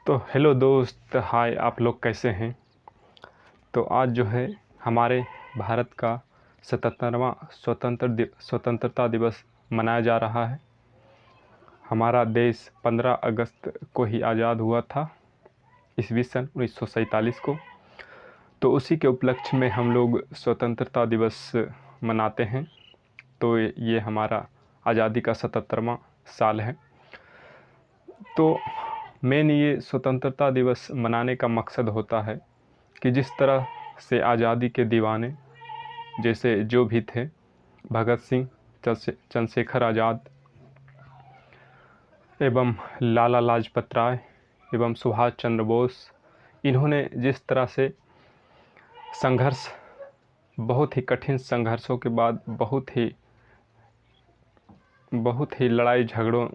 तो हेलो दोस्त, हाय, आप लोग कैसे हैं। तो आज जो है हमारे भारत का 77वां स्वतंत्रता दिवस मनाया जा रहा है। हमारा देश 15 अगस्त को ही आज़ाद हुआ था, ईस्वी सन 1947 को। तो उसी के उपलक्ष्य में हम लोग स्वतंत्रता दिवस मनाते हैं। तो ये हमारा आज़ादी का 77वां साल है। तो मेन ये स्वतंत्रता दिवस मनाने का मकसद होता है कि जिस तरह से आज़ादी के दीवाने जैसे जो भी थे, भगत सिंह, चंद्रशेखर आज़ाद एवं लाला लाजपत राय एवं सुभाष चंद्र बोस, इन्होंने जिस तरह से संघर्ष, बहुत ही कठिन संघर्षों के बाद, बहुत ही लड़ाई झगड़ों,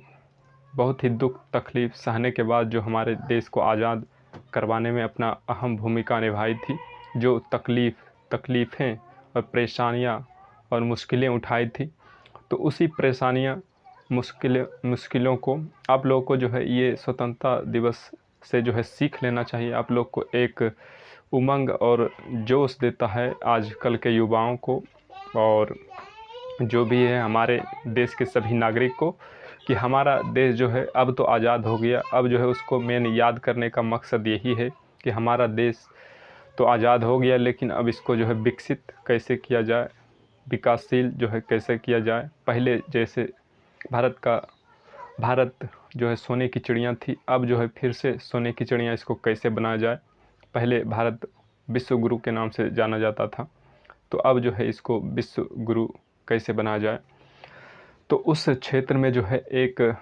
बहुत ही दुख तकलीफ़ सहने के बाद जो हमारे देश को आज़ाद करवाने में अपना अहम भूमिका निभाई थी, जो तकलीफ़ें और परेशानियां और मुश्किलें उठाई थी, तो उसी परेशानियां मुश्किलों को आप लोगों को जो है ये स्वतंत्रता दिवस से जो है सीख लेना चाहिए। आप लोग को एक उमंग और जोश देता है आजकल के युवाओं को, और जो भी है हमारे देश के सभी नागरिक को, कि हमारा देश जो है अब तो आज़ाद हो गया। अब जो है उसको मेन याद करने का मकसद यही है कि हमारा देश तो आज़ाद हो गया, लेकिन अब इसको जो है विकसित कैसे किया जाए, विकासशील जो है कैसे किया जाए। पहले जैसे भारत जो है सोने की चिड़िया थी, अब जो है फिर से सोने की चिड़िया इसको कैसे बनाया जाए। पहले भारत विश्व गुरु के नाम से जाना जाता था, तो अब जो है इसको विश्व गुरु कैसे बनाया जाए। तो उस क्षेत्र में जो है एक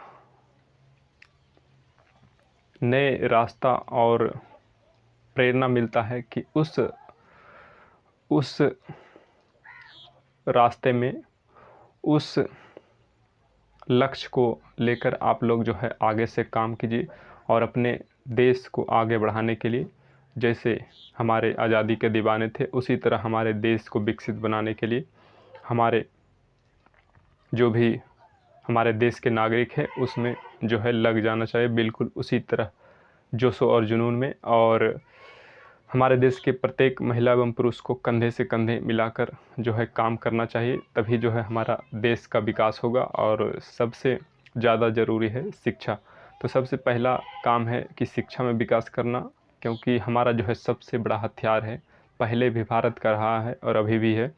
नए रास्ता और प्रेरणा मिलता है कि उस रास्ते में, उस लक्ष्य को लेकर आप लोग जो है आगे से काम कीजिए और अपने देश को आगे बढ़ाने के लिए, जैसे हमारे आज़ादी के दीवाने थे, उसी तरह हमारे देश को विकसित बनाने के लिए हमारे जो भी हमारे देश के नागरिक हैं उसमें जो है लग जाना चाहिए, बिल्कुल उसी तरह जोशो और जुनून में। और हमारे देश के प्रत्येक महिला एवं पुरुष को कंधे से कंधे मिलाकर जो है काम करना चाहिए, तभी जो है हमारा देश का विकास होगा। और सबसे ज़्यादा ज़रूरी है शिक्षा। तो सबसे पहला काम है कि शिक्षा में विकास करना, क्योंकि हमारा जो है सबसे बड़ा हथियार है, पहले भी भारत का रहा है और अभी भी है।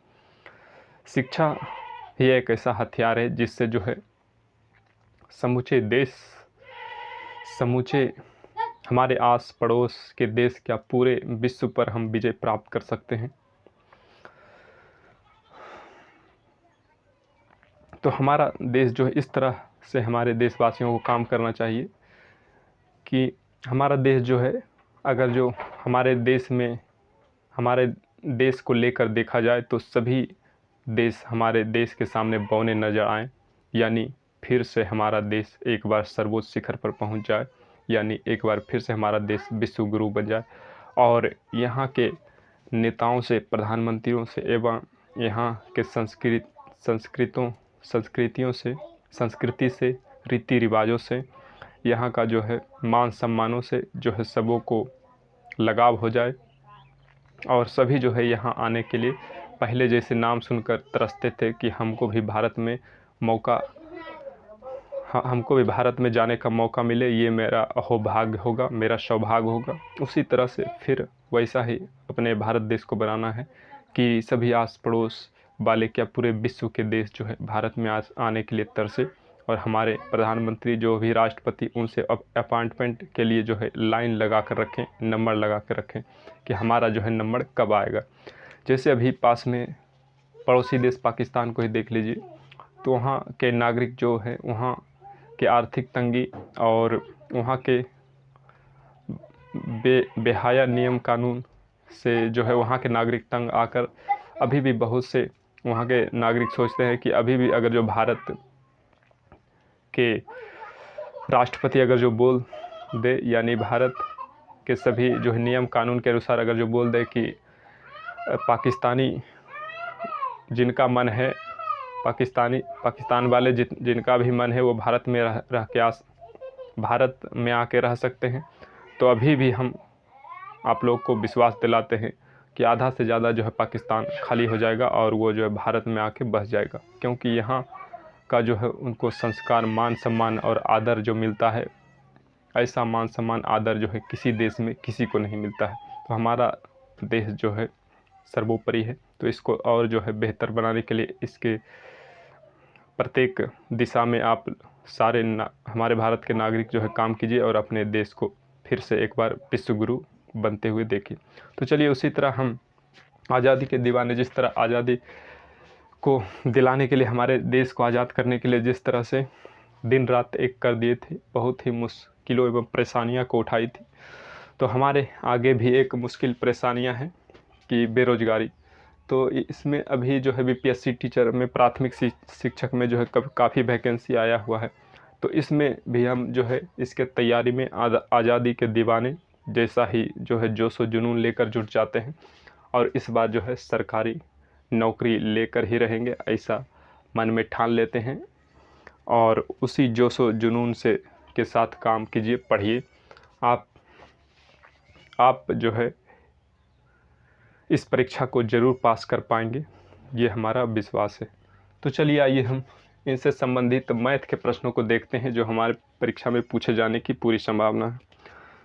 शिक्षा ही एक ऐसा हथियार है जिससे जो है समूचे देश, समूचे हमारे आस पड़ोस के देश, क्या पूरे विश्व पर हम विजय प्राप्त कर सकते हैं। तो हमारा देश जो है इस तरह से हमारे देशवासियों को काम करना चाहिए कि हमारा देश जो है, अगर जो हमारे देश में, हमारे देश को लेकर देखा जाए तो सभी देश हमारे देश के सामने बौने नज़र आएँ, यानी फिर से हमारा देश एक बार सर्वोच्च शिखर पर पहुंच जाए, यानी एक बार फिर से हमारा देश विश्व गुरु बन जाए। और यहाँ के नेताओं से, प्रधानमंत्रियों से एवं यहाँ के संस्कृतियों से, संस्कृति से, रीति रिवाजों से, यहाँ का जो है मान सम्मानों से जो है सबों को लगाव हो जाए, और सभी जो है यहाँ आने के लिए पहले जैसे नाम सुनकर तरसते थे कि हमको भी भारत में हमको भी भारत में जाने का मौका मिले, ये मेरा अहोभाग्य होगा, मेरा सौभाग्य होगा। उसी तरह से फिर वैसा ही अपने भारत देश को बनाना है कि सभी आस पड़ोस वाले, क्या पूरे विश्व के देश जो है भारत में आने के लिए तरसे, और हमारे प्रधानमंत्री जो भी राष्ट्रपति, उनसे अपॉइंटमेंट के लिए जो है लाइन लगा कर रखें, नंबर लगा कर रखें कि हमारा जो है नंबर कब आएगा। जैसे अभी पास में पड़ोसी देश पाकिस्तान को ही देख लीजिए, तो वहाँ के नागरिक जो है, वहाँ के आर्थिक तंगी और वहाँ के बेहाया नियम कानून से जो है वहाँ के नागरिक तंग आकर अभी भी बहुत से वहाँ के नागरिक सोचते हैं कि अभी भी अगर जो भारत के राष्ट्रपति अगर जो बोल दे, यानी भारत के सभी जो है नियम कानून के अनुसार अगर जो बोल दे कि पाकिस्तानी जिनका मन है, पाकिस्तान वाले जिनका भी मन है वो भारत में रह के भारत में आके रह सकते हैं, तो अभी भी हम आप लोग को विश्वास दिलाते हैं कि आधा से ज़्यादा जो है पाकिस्तान खाली हो जाएगा और वो जो है भारत में आके बस जाएगा, क्योंकि यहाँ का जो है उनको संस्कार, मान सम्मान और आदर जो मिलता है, ऐसा मान सम्मान आदर जो है किसी देश में किसी को नहीं मिलता है। तो हमारा देश जो है सर्वोपरि है, तो इसको और जो है बेहतर बनाने के लिए इसके प्रत्येक दिशा में आप सारे हमारे भारत के नागरिक जो है काम कीजिए और अपने देश को फिर से एक बार विश्व गुरु बनते हुए देखिए। तो चलिए उसी तरह हम आज़ादी के दीवाने, जिस तरह आज़ादी को दिलाने के लिए, हमारे देश को आज़ाद करने के लिए जिस तरह से दिन रात एक कर दिए थे, बहुत ही मुश्किलों एवं परेशानियां को उठाई थी, तो हमारे आगे भी एक मुश्किल परेशानियां हैं कि बेरोज़गारी। तो इसमें अभी जो है बीपीएससी टीचर में, प्राथमिक शिक्षक में जो है काफ़ी वैकेंसी आया हुआ है। तो इसमें भी हम जो है इसके तैयारी में आज़ादी के दीवाने जैसा ही जो है जोश व जुनून लेकर जुट जाते हैं और इस बार जो है सरकारी नौकरी लेकर ही रहेंगे, ऐसा मन में ठान लेते हैं और उसी जोश व जुनून से के साथ काम कीजिए, पढ़िए। आप जो है इस परीक्षा को ज़रूर पास कर पाएंगे, ये हमारा विश्वास है। तो चलिए आइए हम इनसे संबंधित मैथ के प्रश्नों को देखते हैं जो हमारे परीक्षा में पूछे जाने की पूरी संभावना है।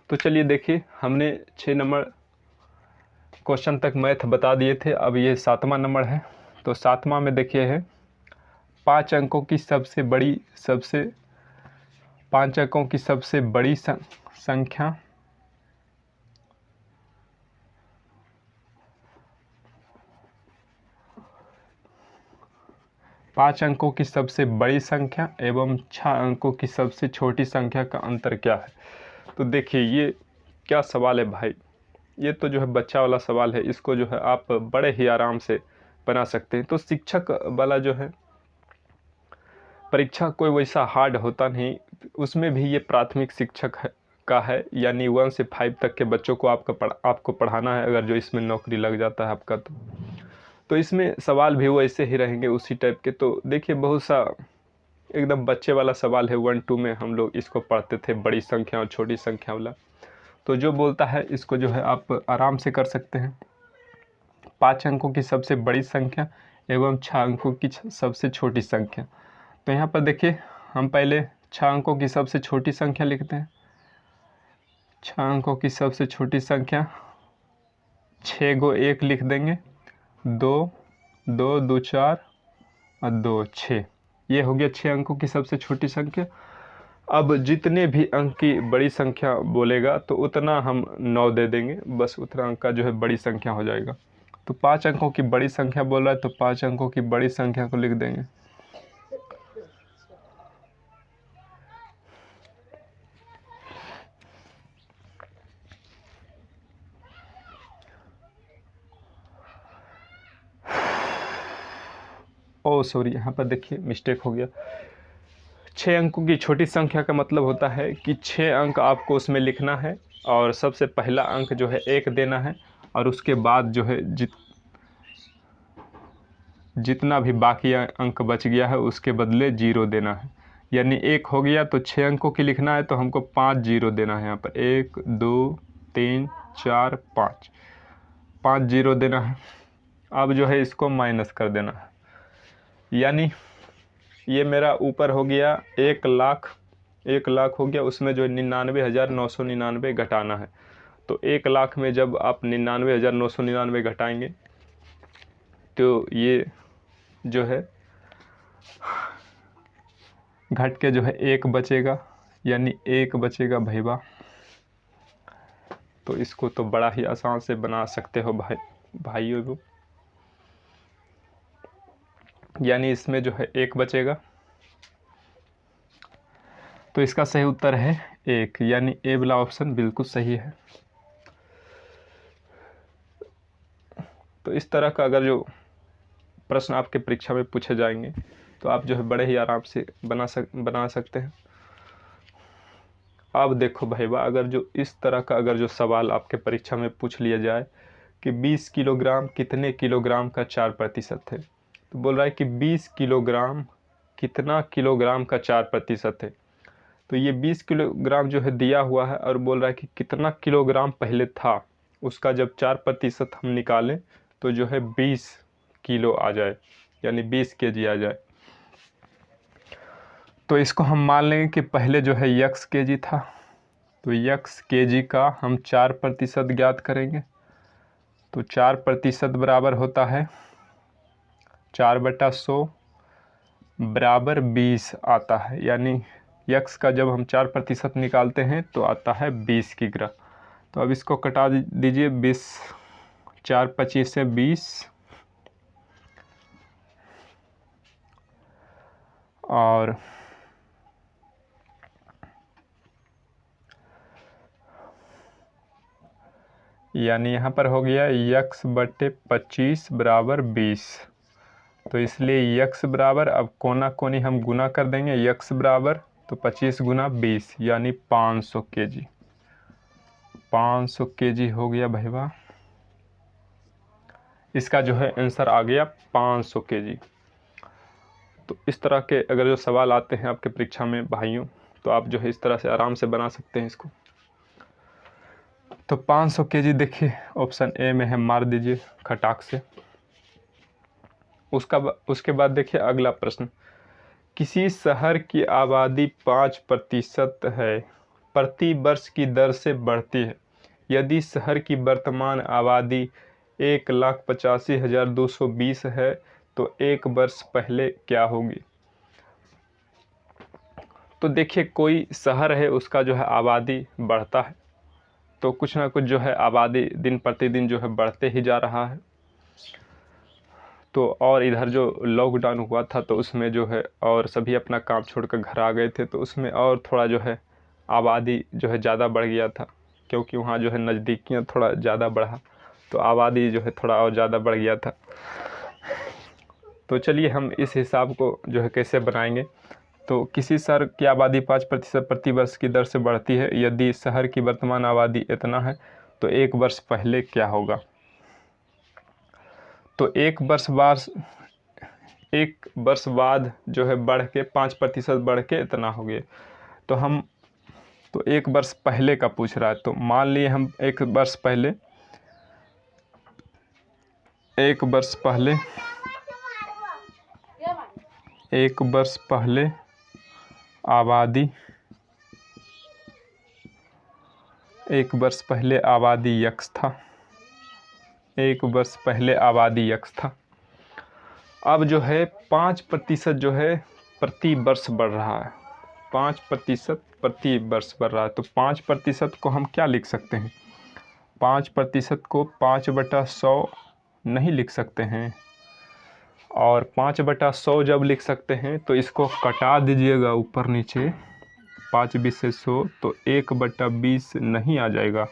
तो चलिए देखिए, हमने 6 नंबर क्वेश्चन तक मैथ बता दिए थे, अब ये 7वां नंबर है। तो 7वां में देखिए है 5 अंकों की सबसे बड़ी 5 अंकों की सबसे बड़ी संख्या पाँच अंकों की सबसे बड़ी संख्या एवं 6 अंकों की सबसे छोटी संख्या का अंतर क्या है। तो देखिए ये क्या सवाल है भाई, ये तो जो है बच्चा वाला सवाल है, इसको जो है आप बड़े ही आराम से बना सकते हैं। तो शिक्षक वाला जो है परीक्षा कोई वैसा हार्ड होता नहीं, उसमें भी ये प्राथमिक शिक्षक का है, यानी 1 से 5 तक के बच्चों को आपको पढ़ाना है, अगर जो इसमें नौकरी लग जाता है आपका तो इसमें सवाल भी वैसे ही रहेंगे उसी टाइप के। तो देखिए बहुत सा एकदम बच्चे वाला सवाल है, 1 2 में हम लोग इसको पढ़ते थे, बड़ी संख्या और छोटी संख्या वाला। तो जो बोलता है इसको जो है आप आराम से कर सकते हैं। 5 अंकों की सबसे बड़ी संख्या एवं 6 अंकों की सबसे छोटी संख्या। तो यहाँ पर देखिए हम पहले 6 अंकों की सबसे छोटी संख्या लिखते हैं। 6 अंकों की सबसे छोटी संख्या 6 को 1 लिख देंगे, 2 2 2 4 और 2 6, ये हो गया 6 अंकों की सबसे छोटी संख्या। अब जितने भी अंक की बड़ी संख्या बोलेगा तो उतना हम 9 दे देंगे, बस उतना अंक का जो है बड़ी संख्या हो जाएगा। तो 5 अंकों की बड़ी संख्या बोल रहा है तो 5 अंकों की बड़ी संख्या को लिख देंगे। ओ सॉरी, यहाँ पर देखिए मिस्टेक हो गया। 6 अंकों की छोटी संख्या का मतलब होता है कि 6 अंक आपको उसमें लिखना है और सबसे पहला अंक जो है 1 देना है और उसके बाद जो है जितना भी बाकी अंक बच गया है उसके बदले 0 देना है। यानी 1 हो गया तो 6 अंकों की लिखना है तो हमको 5 0 देना है। यहाँ पर 1 2 3 4 5 0 देना है। अब जो है इसको माइनस कर देना है, यानी ये मेरा ऊपर हो गया 1 लाख हो गया, उसमें जो 99,999 घटाना है। तो 1 लाख में जब आप 99,999 घटाएंगे तो ये जो है घट के जो है 1 बचेगा, यानी 1 बचेगा भैया। तो इसको तो बड़ा ही आसान से बना सकते हो भाइयों, यानी इसमें जो है 1 बचेगा। तो इसका सही उत्तर है 1, यानी ए वाला ऑप्शन बिल्कुल सही है। तो इस तरह का अगर जो प्रश्न आपके परीक्षा में पूछे जाएंगे तो आप जो है बड़े ही आराम से बना सकते हैं। अब देखो भाईवा, अगर जो इस तरह का अगर जो सवाल आपके परीक्षा में पूछ लिया जाए कि 20 किलोग्राम कितने किलोग्राम का 4% है, तो बोल रहा है कि 20 किलोग्राम कितना किलोग्राम का 4% है। तो ये 20 किलोग्राम जो है दिया हुआ है और बोल रहा है कि कितना किलोग्राम पहले था, उसका जब 4% हम निकालें तो जो है 20 किलो आ जाए, यानी 20 केजी आ जाए। तो इसको हम मान लेंगे कि पहले जो है यक्स केजी था, तो यक्स केजी का हम 4% ज्ञात करेंगे। तो 4% बराबर होता है 4/100 बराबर 20 आता है, यानी यक्स का जब हम 4% निकालते हैं तो आता है 20 की ग्राम। तो अब इसको कटा दीजिए, 20 4 25 से 20 और यानी यहाँ पर हो गया x/25 बराबर 20। तो इसलिए यक्स बराबर, अब कोना कोनी हम गुना कर देंगे, यक्स बराबर तो 25 गुना 20 यानी 500 केजी। 500 केजी हो गया भैया, इसका जो है आंसर आ गया 500 केजी। तो इस तरह के अगर जो सवाल आते हैं आपके परीक्षा में भाइयों, तो आप जो है इस तरह से आराम से बना सकते हैं इसको। तो 500 केजी देखिए ऑप्शन ए में है, मार दीजिए खटाक से। उसके बाद देखिए अगला प्रश्न, किसी शहर की आबादी 5% है, प्रति वर्ष की दर से बढ़ती है। यदि शहर की वर्तमान आबादी 1,85,220 है तो एक वर्ष पहले क्या होगी। तो देखिए कोई शहर है, उसका जो है आबादी बढ़ता है, तो कुछ ना कुछ जो है आबादी दिन प्रतिदिन जो है बढ़ते ही जा रहा है। तो और इधर जो लॉकडाउन हुआ था तो उसमें जो है और सभी अपना काम छोड़कर घर आ गए थे, तो उसमें और थोड़ा जो है आबादी जो है ज़्यादा बढ़ गया था, क्योंकि वहाँ जो है नज़दीकियाँ थोड़ा ज़्यादा बढ़ा, तो आबादी जो है थोड़ा और ज़्यादा बढ़ गया था। तो चलिए हम इस हिसाब को जो है कैसे बनाएंगे। तो किसी शहर की आबादी 5% प्रति वर्ष की दर से बढ़ती है, यदि शहर की वर्तमान आबादी इतना है तो एक वर्ष पहले क्या होगा। तो एक वर्ष बाद जो है बढ़ के 5% बढ़ के इतना हो गया। तो एक वर्ष पहले का पूछ रहा है, तो मान लिए हम एक वर्ष पहले आबादी यक्स था, एक वर्ष पहले आबादी यक्स था। अब जो है 5% जो है प्रति वर्ष बढ़ रहा है, 5% प्रति वर्ष बढ़ रहा है। तो 5% को हम क्या लिख सकते हैं, 5% को 5/100 नहीं लिख सकते हैं, और 5/100 जब लिख सकते हैं तो इसको कटा दीजिएगा ऊपर नीचे, 5 20 से 100, तो 1/20 नहीं आ जाएगा।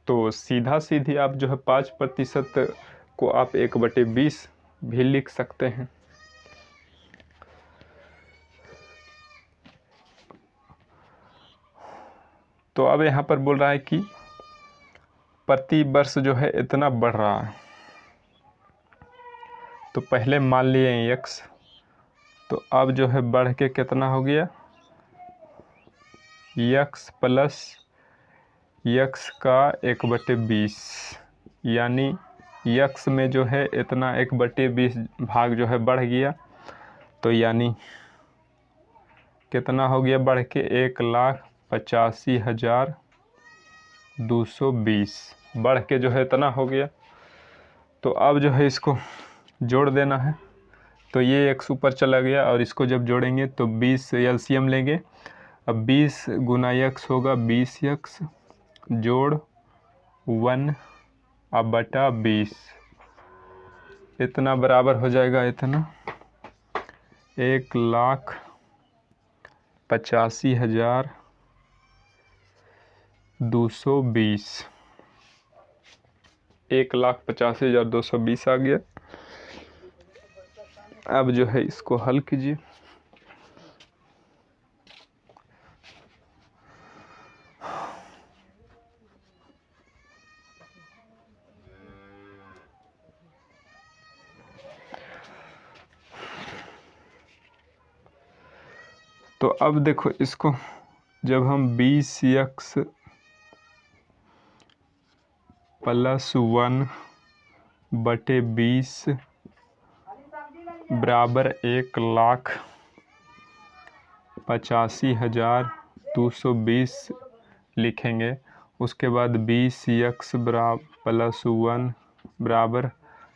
तो सीधी आप जो है 5% को आप 1/20 भी लिख सकते हैं। तो अब यहाँ पर बोल रहा है कि प्रति वर्ष जो है इतना बढ़ रहा है, तो पहले मान लिए यक्स, तो अब जो है बढ़ के कितना हो गया, यक्स प्लस यक्स का 1/20, यानी यक्स में जो है इतना 1/20 भाग जो है बढ़ गया, तो यानी कितना हो गया बढ़ के 1,85,220 बढ़ के जो है इतना हो गया। तो अब जो है इसको जोड़ देना है, तो ये एक्स ऊपर चला गया और इसको जब जोड़ेंगे तो 20 एलसीएम लेंगे। अब 20 गुना यक्स होगा 20 यक्स जोड़ 1/20, इतना बराबर हो जाएगा, इतना 1,85,220, 1,85,220 आ गया। अब जो है इसको हल कीजिए। तो अब देखो इसको जब हम 20x + 1/20 बराबर 1,85,220 लिखेंगे। उसके बाद 20x + 1 बराबर,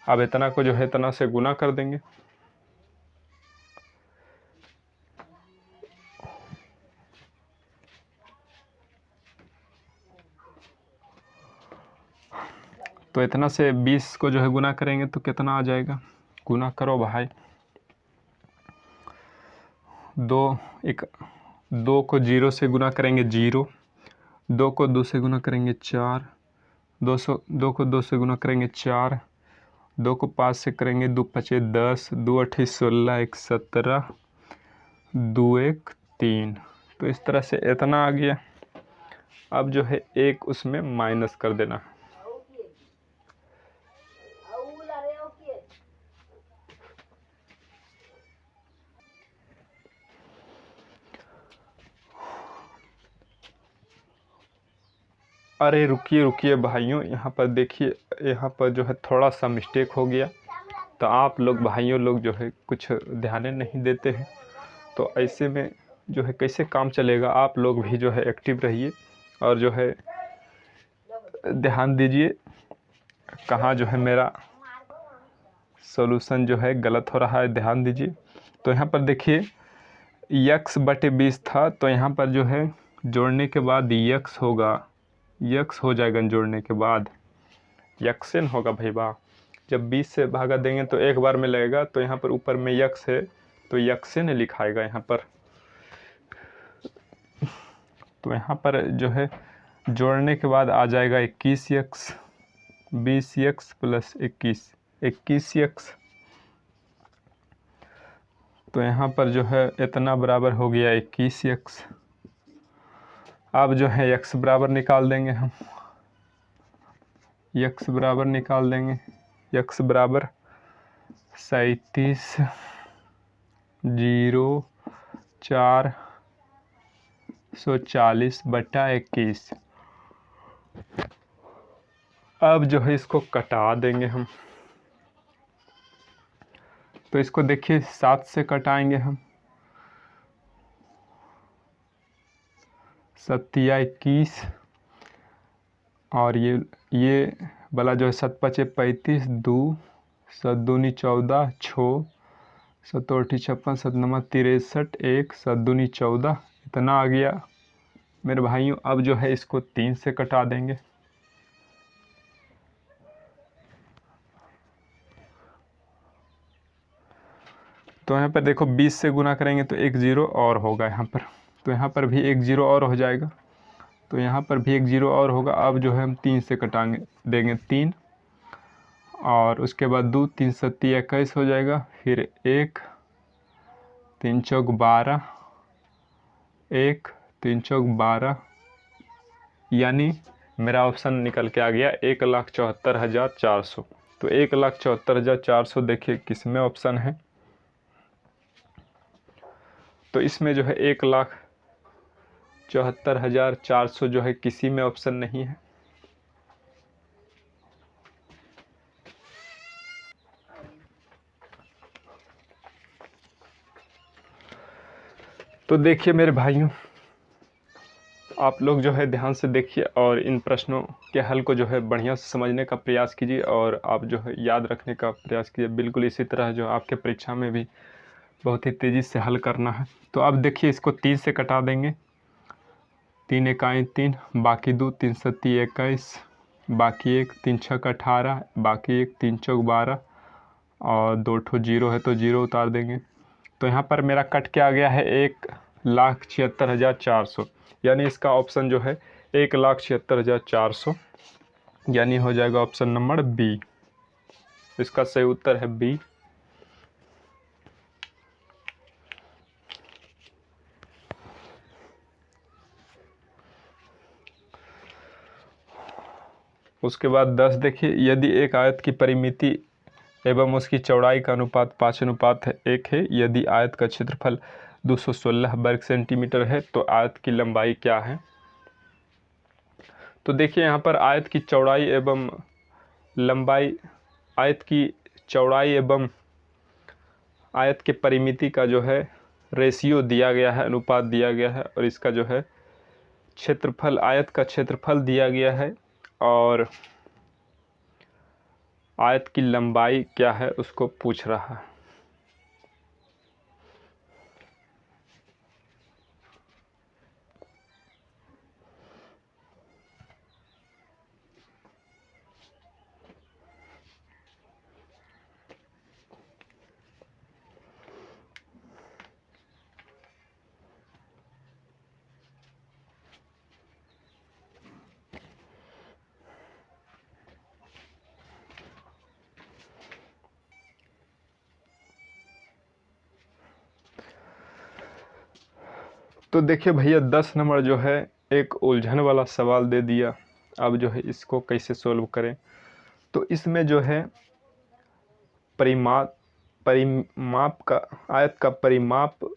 अब इतना को जो है इतना से गुना कर देंगे। तो इतना से 20 को जो है गुना करेंगे तो कितना आ जाएगा, गुना करो भाई। 2 को 0 से गुना करेंगे 0, 2 को 2 से गुना करेंगे 4, 2 को 2 से गुना करेंगे 4, 2 को 5 से करेंगे 2 × 5 = 10, 2 × 8 = 16, 1 = 17, 2 1 3। तो इस तरह से इतना आ गया। अब जो है एक उसमें माइनस कर देना है। अरे रुकिए भाइयों, यहाँ पर देखिए, यहाँ पर जो है थोड़ा सा मिस्टेक हो गया। तो आप लोग भाइयों लोग जो है कुछ ध्यान नहीं देते हैं, तो ऐसे में जो है कैसे काम चलेगा। आप लोग भी जो है एक्टिव रहिए और जो है ध्यान दीजिए कहाँ जो है मेरा सॉल्यूशन जो है गलत हो रहा है, ध्यान दीजिए। तो यहाँ पर देखिए x/20 था, तो यहाँ पर जो है जोड़ने के बाद x होगा, x हो जाएगा जोड़ने के बाद, xn होगा भाई वाह। जब 20 से भागा देंगे तो एक बार में लगेगा, तो यहाँ पर ऊपर में x है तो xn लिखाएगा यहाँ पर। तो यहाँ पर जो है जोड़ने के बाद आ जाएगा 21x, 20x + 21, 21x। तो यहाँ पर जो है इतना बराबर हो गया 21x। अब जो है x बराबर निकाल देंगे हम, x बराबर निकाल देंगे, x बराबर 37,0440/21। अब जो है इसको कटा देंगे हम। तो इसको देखिए 7 से कटाएंगे हम, 7 × 21, और ये वाला जो है 7 × 5 = 35, 2 7 × 2 = 14, 6 7 × 8 = 56, 7 × 9 = 63, 1 7 × 2 = 14। इतना आ गया मेरे भाइयों। अब जो है इसको 3 से कटा देंगे। तो यहाँ पर देखो 20 से गुना करेंगे तो 1 0 और होगा यहाँ पर, तो यहाँ पर भी 1 0 और हो जाएगा, तो यहाँ पर भी 1 0 और होगा। अब जो है हम 3 से कटाएंगे देंगे 3, और उसके बाद 2 3 × 7 = 21 हो जाएगा, फिर 1 3 × 4 = 12, 1 3 × 4 = 12, यानी मेरा ऑप्शन निकल के आ गया 1,74,400। तो 1,74,400 देखिए किस में ऑप्शन है। तो इसमें जो है 1,74,400 जो है किसी में ऑप्शन नहीं है। तो देखिए मेरे भाइयों, आप लोग जो है ध्यान से देखिए और इन प्रश्नों के हल को जो है बढ़िया से समझने का प्रयास कीजिए, और आप जो है याद रखने का प्रयास कीजिए। बिल्कुल इसी तरह जो आपके परीक्षा में भी बहुत ही तेज़ी से हल करना है। तो अब देखिए इसको 3 से कटा देंगे, 3 1 3, बाकी 2 3 7 21, बाकी 1 3 6 18, बाकी 1 3 4 12, और 2 ठो 0 है तो 0 उतार देंगे। तो यहाँ पर मेरा कट के आ गया है 1,76,400, यानी इसका ऑप्शन जो है 1,76,400, यानी हो जाएगा ऑप्शन नंबर बी। इसका सही उत्तर है बी। उसके बाद 10 देखिए, यदि एक आयत की परिमिति एवं उसकी चौड़ाई का अनुपात 5:1 है, यदि आयत का क्षेत्रफल 216 वर्ग सेंटीमीटर है। तो आयत की लंबाई क्या है? तो देखिए यहाँ पर आयत की चौड़ाई एवं लंबाई, आयत की चौड़ाई एवं आयत के परिमिति का जो है रेशियो दिया गया है, अनुपात दिया गया है, और इसका जो है क्षेत्रफल, आयत का क्षेत्रफल दिया गया है, और आयत की लंबाई क्या है उसको पूछ रहा है। तो देखिए भैया 10 नंबर जो है एक उलझन वाला सवाल दे दिया। अब जो है इसको कैसे सोल्व करें? तो इसमें जो है परिमाप का, आयत का परिमाप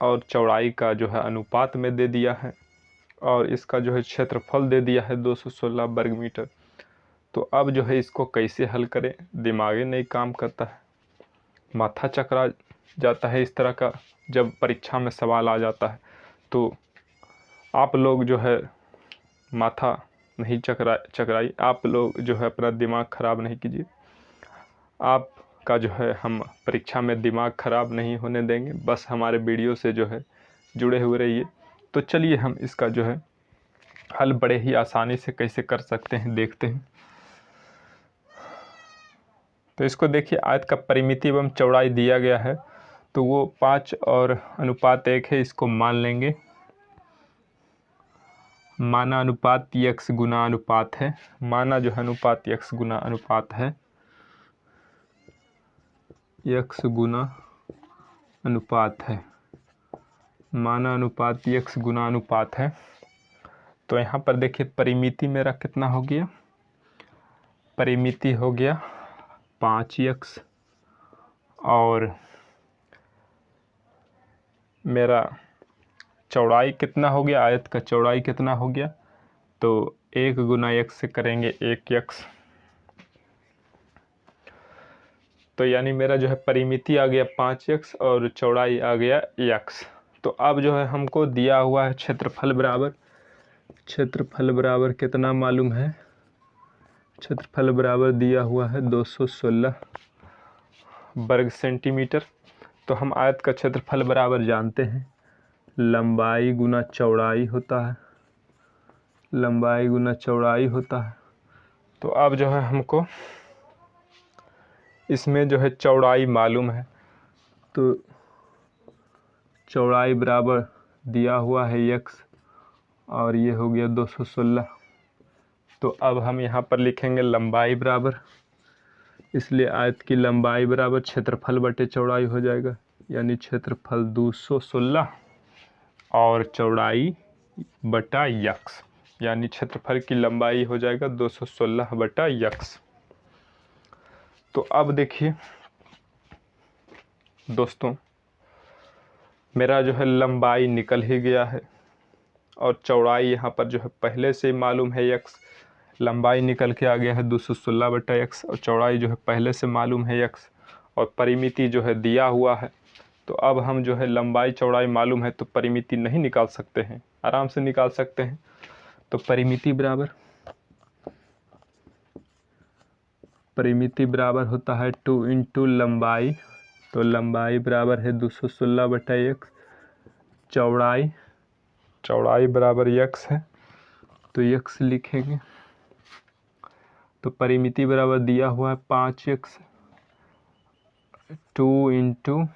और चौड़ाई का जो है अनुपात में दे दिया है, और इसका जो है क्षेत्रफल दे दिया है 216 वर्ग मीटर। तो अब जो है इसको कैसे हल करें? दिमाग नहीं काम करता है, माथा चकरा जाता है। इस तरह का जब परीक्षा में सवाल आ जाता है तो आप लोग जो है माथा नहीं चकराई, आप लोग जो है अपना दिमाग ख़राब नहीं कीजिए। आपका जो है हम परीक्षा में दिमाग ख़राब नहीं होने देंगे, बस हमारे वीडियो से जो है जुड़े हुए रहिए। तो चलिए हम इसका जो है हल बड़े ही आसानी से कैसे कर सकते हैं देखते हैं। तो इसको देखिए, आयत का परिमिति एवं चौड़ाई दिया गया है, तो वो 5 और अनुपात 1 है, इसको मान लेंगे। माना अनुपात x गुना अनुपात है, माना जो है अनुपात x गुना अनुपात है, x गुना अनुपात है, माना अनुपात x गुना अनुपात है। तो यहाँ पर देखिए परिमिति मेरा कितना हो गया? परिमिति हो गया 5x, और मेरा चौड़ाई कितना हो गया? आयत का चौड़ाई कितना हो गया? तो 1 गुना x से करेंगे 1x, तो यानी मेरा जो है परिमिति आ गया 5x और चौड़ाई आ गया x। तो अब जो है हमको दिया हुआ है क्षेत्रफल बराबर, क्षेत्रफल बराबर कितना मालूम है? क्षेत्रफल बराबर दिया हुआ है 216 वर्ग सेंटीमीटर। तो हम आयत का क्षेत्रफल बराबर जानते हैं, लंबाई गुना चौड़ाई होता है, लंबाई गुना चौड़ाई होता है। तो अब जो है हमको इसमें जो है चौड़ाई मालूम है, तो चौड़ाई बराबर दिया हुआ है x, और ये हो गया 216। तो अब हम यहाँ पर लिखेंगे लंबाई बराबर, इसलिए आयत की लंबाई बराबर क्षेत्रफल बटे चौड़ाई हो जाएगा, यानी क्षेत्रफल 216 और चौड़ाई बटा x, यानी क्षेत्रफल की लंबाई हो जाएगा 216 बटा x। तो अब देखिए दोस्तों, मेरा जो है लंबाई निकल ही गया है, और चौड़ाई यहाँ पर जो है पहले से मालूम है x, लंबाई निकल के आ गया है 216 बटा x, और चौड़ाई जो है पहले से मालूम है x, और परिमिति जो है दिया हुआ है। तो अब हम जो है लंबाई चौड़ाई मालूम है, तो परिमिति नहीं निकाल सकते हैं, आराम से निकाल सकते हैं। तो परिमिति बराबर होता है 2 इंटू लंबाई, तो लंबाई बराबर है 216 बटा x, चौड़ाई बराबर x है, तो x लिखेंगे। तो परिमिति बराबर दिया हुआ है 5x, 2 इंटू,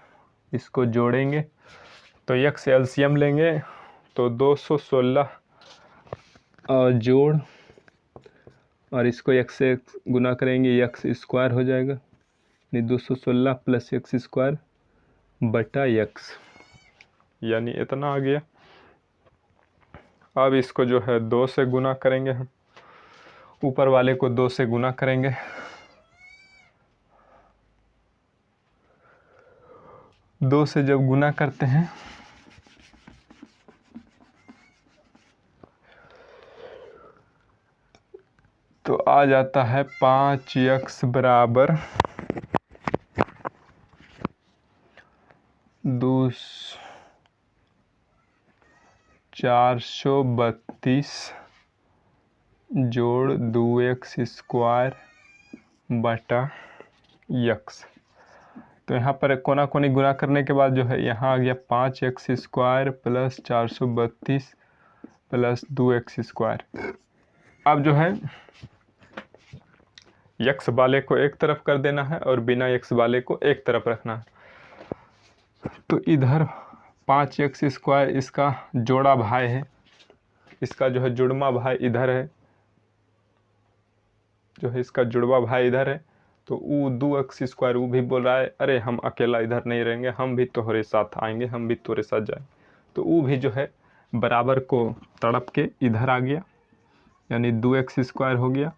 इसको जोड़ेंगे तो x एलसीएम लेंगे, तो 216 और जोड़, और इसको x से गुना करेंगे, x स्क्वायर हो जाएगा, यानी 216 प्लस x स्क्वायर बटा x, यानी इतना आ गया। अब इसको जो है 2 से गुना करेंगे, हम ऊपर वाले को 2 से गुना करेंगे, दो से जब गुना करते हैं तो आ जाता है 5x बराबर 432 जोड़ 2x स्क्वायर बटा x। तो यहाँ पर कोना कोनी गुना करने के बाद जो है यहाँ आ गया 5x square plus 432 plus 2x square. अब जो है x वाले को एक तरफ कर देना है और बिना x वाले को एक तरफ रखना है। तो इधर 5x स्क्वायर इसका जोड़ा भाई है, इसका जो है जुड़वा भाई इधर है, जो है इसका जुड़वा भाई इधर है। तो वो 2x स्क्वायर वो भी बोल रहा है अरे हम अकेला इधर नहीं रहेंगे, हम भी तुम्हारे साथ आएंगे, हम भी तुम्हारे साथ जाएंगे। तो वो भी जो है बराबर को तड़प के इधर आ गया, यानी 2x स्क्वायर हो गया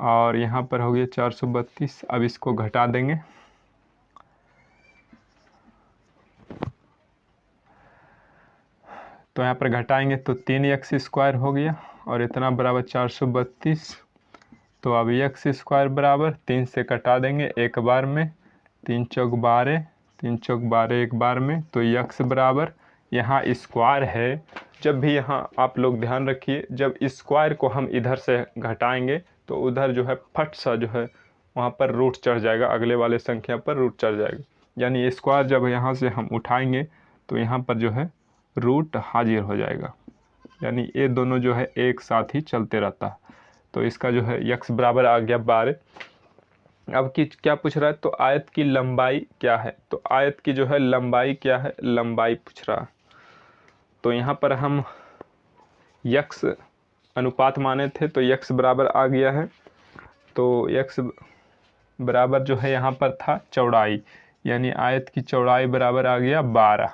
और यहाँ पर हो गया 432। अब इसको घटा देंगे तो यहाँ पर घटाएंगे तो 3x स्क्वायर हो गया और इतना बराबर 432। तो अब x स्क्वायर बराबर 3 से कटा देंगे एक बार में, 3 चौक 12, 3 चौक 12 एक बार में। तो x बराबर यहाँ स्क्वायर है, जब भी यहाँ आप लोग ध्यान रखिए जब स्क्वायर को हम इधर से घटाएंगे तो उधर जो है फट सा जो है वहाँ पर रूट चढ़ जाएगा, अगले वाले संख्या पर रूट चढ़ जाएगा। यानी स्क्वायर जब यहाँ से हम उठाएंगे तो यहाँ पर जो है रूट हाजिर हो जाएगा, यानी ये दोनों जो है एक साथ ही चलते रहता है। तो इसका जो है x बराबर आ गया 12। अब की क्या पूछ रहा है, तो आयत की लंबाई क्या है। तो आयत की जो है लंबाई क्या है, लंबाई पूछ रहा है। तो यहाँ पर हम x अनुपात माने थे तो x बराबर आ गया है। तो x बराबर जो है यहाँ पर था चौड़ाई, यानी आयत की चौड़ाई बराबर आ गया 12।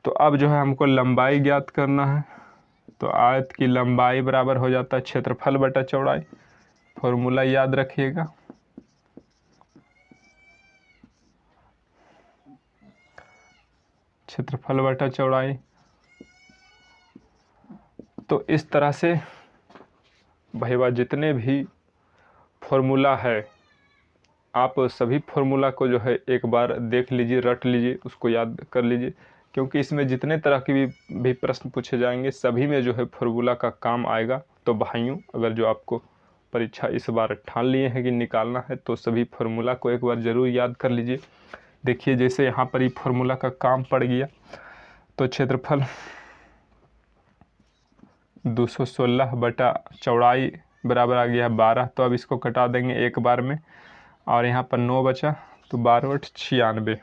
तो अब जो है हमको लंबाई ज्ञात करना है। तो आयत की लंबाई बराबर हो जाता है क्षेत्रफल बटा चौड़ाई। फॉर्मूला याद रखिएगा, क्षेत्रफल बटा चौड़ाई। तो इस तरह से भाईवा जितने भी फॉर्मूला है आप सभी फॉर्मूला को जो है एक बार देख लीजिए, रट लीजिए, उसको याद कर लीजिए, क्योंकि इसमें जितने तरह के भी प्रश्न पूछे जाएंगे सभी में जो है फॉर्मूला का काम आएगा। तो भाइयों अगर जो आपको परीक्षा इस बार ठान लिए हैं कि निकालना है तो सभी फॉर्मूला को एक बार ज़रूर याद कर लीजिए। देखिए जैसे यहाँ पर ही फॉर्मूला का काम पड़ गया। तो क्षेत्रफल 216 बटा चौड़ाई बराबर आ गया 12। तो अब इसको कटा देंगे एक बार में और यहाँ पर 9 बचा, तो 12 × 96,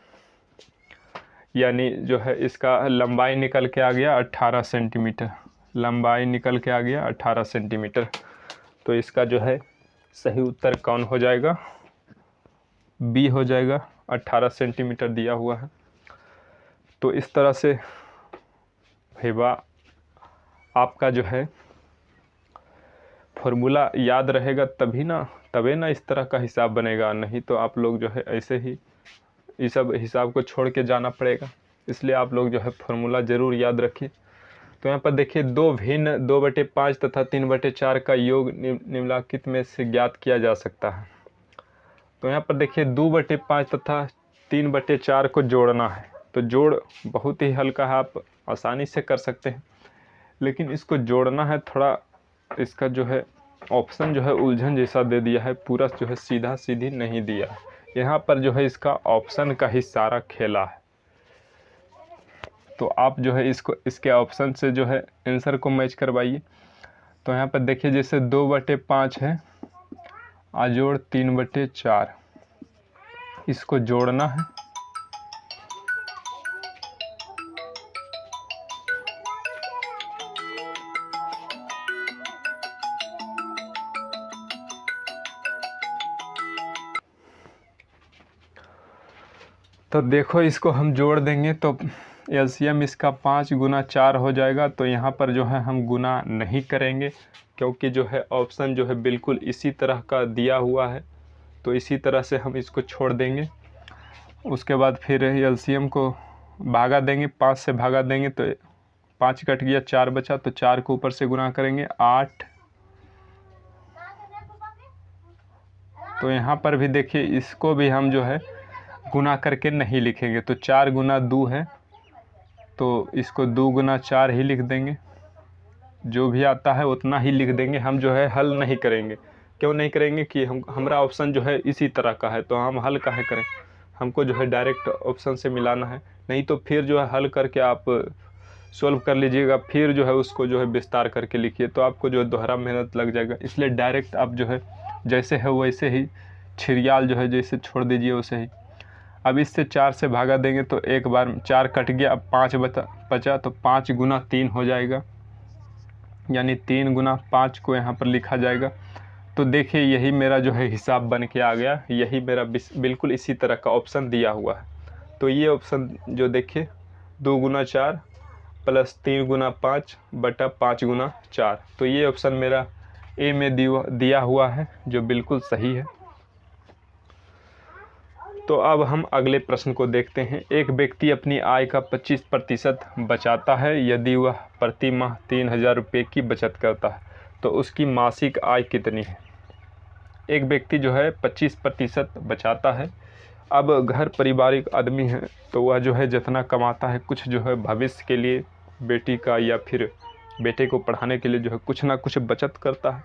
यानी जो है इसका लंबाई निकल के आ गया 18 सेंटीमीटर। लंबाई निकल के आ गया 18 सेंटीमीटर। तो इसका जो है सही उत्तर कौन हो जाएगा, बी हो जाएगा, 18 सेंटीमीटर दिया हुआ है। तो इस तरह से भाईवा आपका जो है फॉर्मूला याद रहेगा तभी ना इस तरह का हिसाब बनेगा, नहीं तो आप लोग जो है ऐसे ही इस सब हिसाब को छोड़ के जाना पड़ेगा। इसलिए आप लोग जो है फॉर्मूला ज़रूर याद रखिए। तो यहाँ पर देखिए 2 भिन्न 2/5 तथा 3/4 का योग निम्नलिखित में से ज्ञात किया जा सकता है। तो यहाँ पर देखिए 2/5 तथा 3/4 को जोड़ना है। तो जोड़ बहुत ही हल्का है, आप आसानी से कर सकते हैं, लेकिन इसको जोड़ना है थोड़ा, इसका जो है ऑप्शन जो है उलझन जैसा दे दिया है, पूरा जो है सीधा सीधी नहीं दिया है। यहाँ पर जो है इसका ऑप्शन का ही सारा खेला है। तो आप जो है इसको इसके ऑप्शन से जो है आंसर को मैच करवाइए। तो यहाँ पर देखिए जैसे 2/5 है, आजोड़ 3/4, इसको जोड़ना है। तो देखो इसको हम जोड़ देंगे तो एलसीएम इसका 5 × 4 हो जाएगा। तो यहाँ पर जो है हम गुना नहीं करेंगे, क्योंकि जो है ऑप्शन जो है बिल्कुल इसी तरह का दिया हुआ है। तो इसी तरह से हम इसको छोड़ देंगे। उसके बाद फिर एलसीएम को भागा देंगे, 5 से भागा देंगे तो 5 कट गया, 4 बचा। तो 4 को ऊपर से गुना करेंगे, 8 तो यहाँ पर भी देखिए इसको भी हम जो है गुना करके नहीं लिखेंगे। तो 4 गुना 2 है, तो इसको 2 गुना 4 ही लिख देंगे। जो भी आता है उतना ही लिख देंगे, हम जो है हल नहीं करेंगे। क्यों नहीं करेंगे कि हमारा ऑप्शन जो है इसी तरह का है, तो हम हल काहे करें। हमको जो है डायरेक्ट ऑप्शन से मिलाना है, नहीं तो फिर जो है हल करके आप सॉल्व कर लीजिएगा, फिर जो है उसको जो है विस्तार करके लिखिए, तो आपको जो है दोहरा मेहनत लग जाएगा। इसलिए डायरेक्ट आप जो है जैसे है वैसे ही छिरियाल जो है जैसे छोड़ दीजिए वैसे ही। अब इससे 4 से भागा देंगे तो एक बार 4 कट गया, अब 5 बचा, तो 5 गुना 3 हो जाएगा, यानी 3 गुना 5 को यहाँ पर लिखा जाएगा। तो देखिए यही मेरा जो है हिसाब बन के आ गया, यही मेरा बिल्कुल इसी तरह का ऑप्शन दिया हुआ है। तो ये ऑप्शन जो देखिए 2 गुना 4 प्लस 3 गुना 5 बटा 5 गुना 4, तो ये ऑप्शन मेरा ए में दिया हुआ है, जो बिल्कुल सही है। तो अब हम अगले प्रश्न को देखते हैं। एक व्यक्ति अपनी आय का 25% बचाता है। यदि वह प्रति माह 3000 रुपये की बचत करता है तो उसकी मासिक आय कितनी है। एक व्यक्ति जो है 25% बचाता है। अब घर पारिवारिक आदमी है तो वह जो है जितना कमाता है कुछ जो है भविष्य के लिए बेटी का या फिर बेटे को पढ़ाने के लिए जो है कुछ ना कुछ बचत करता है।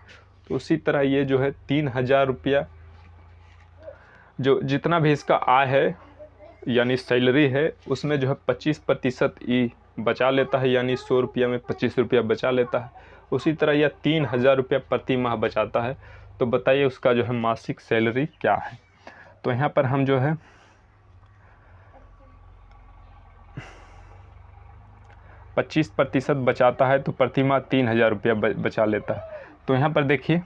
तो उसी तरह ये जो है 3000 रुपया जो जितना भी इसका आय है यानी सैलरी है उसमें जो है 25% ही बचा लेता है, यानी 100 रुपया में 25 रुपया बचा लेता है। उसी तरह यह 3000 रुपया प्रति माह बचाता है। तो बताइए उसका जो है मासिक सैलरी क्या है। तो यहाँ पर हम जो है 25% बचाता है तो प्रति माह 3000 रुपया बचा लेता है। तो यहाँ पर देखिए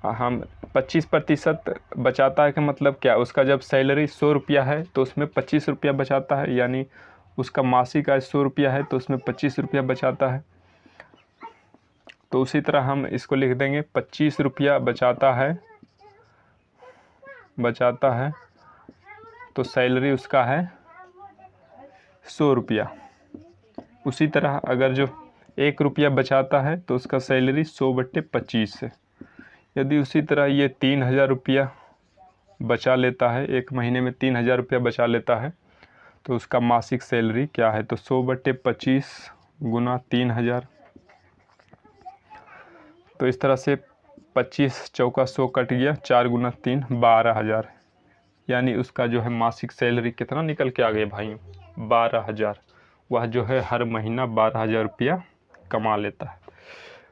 हम 25% बचाता है का मतलब क्या, उसका जब सैलरी 100 रुपया है तो उसमें 25 रुपया बचाता है, यानी उसका मासिक आय 100 रुपया है तो उसमें 25 रुपया बचाता है। तो उसी तरह हम इसको लिख देंगे 25 रुपया बचाता है तो सैलरी उसका है 100 रुपया। उसी तरह अगर जो 1 रुपया बचाता है तो उसका सैलरी 100/25 है। यदि उसी तरह ये 3000 रुपया बचा लेता है, एक महीने में 3000 रुपया बचा लेता है तो उसका मासिक सैलरी क्या है। तो 100/25 गुना 3000, तो इस तरह से 25 चौका 100 कट गया, 4 गुना 3 12,000, यानी उसका जो है मासिक सैलरी कितना निकल के आ गया भाई 12,000। वह जो है हर महीना 12,000 रुपया कमा लेता है।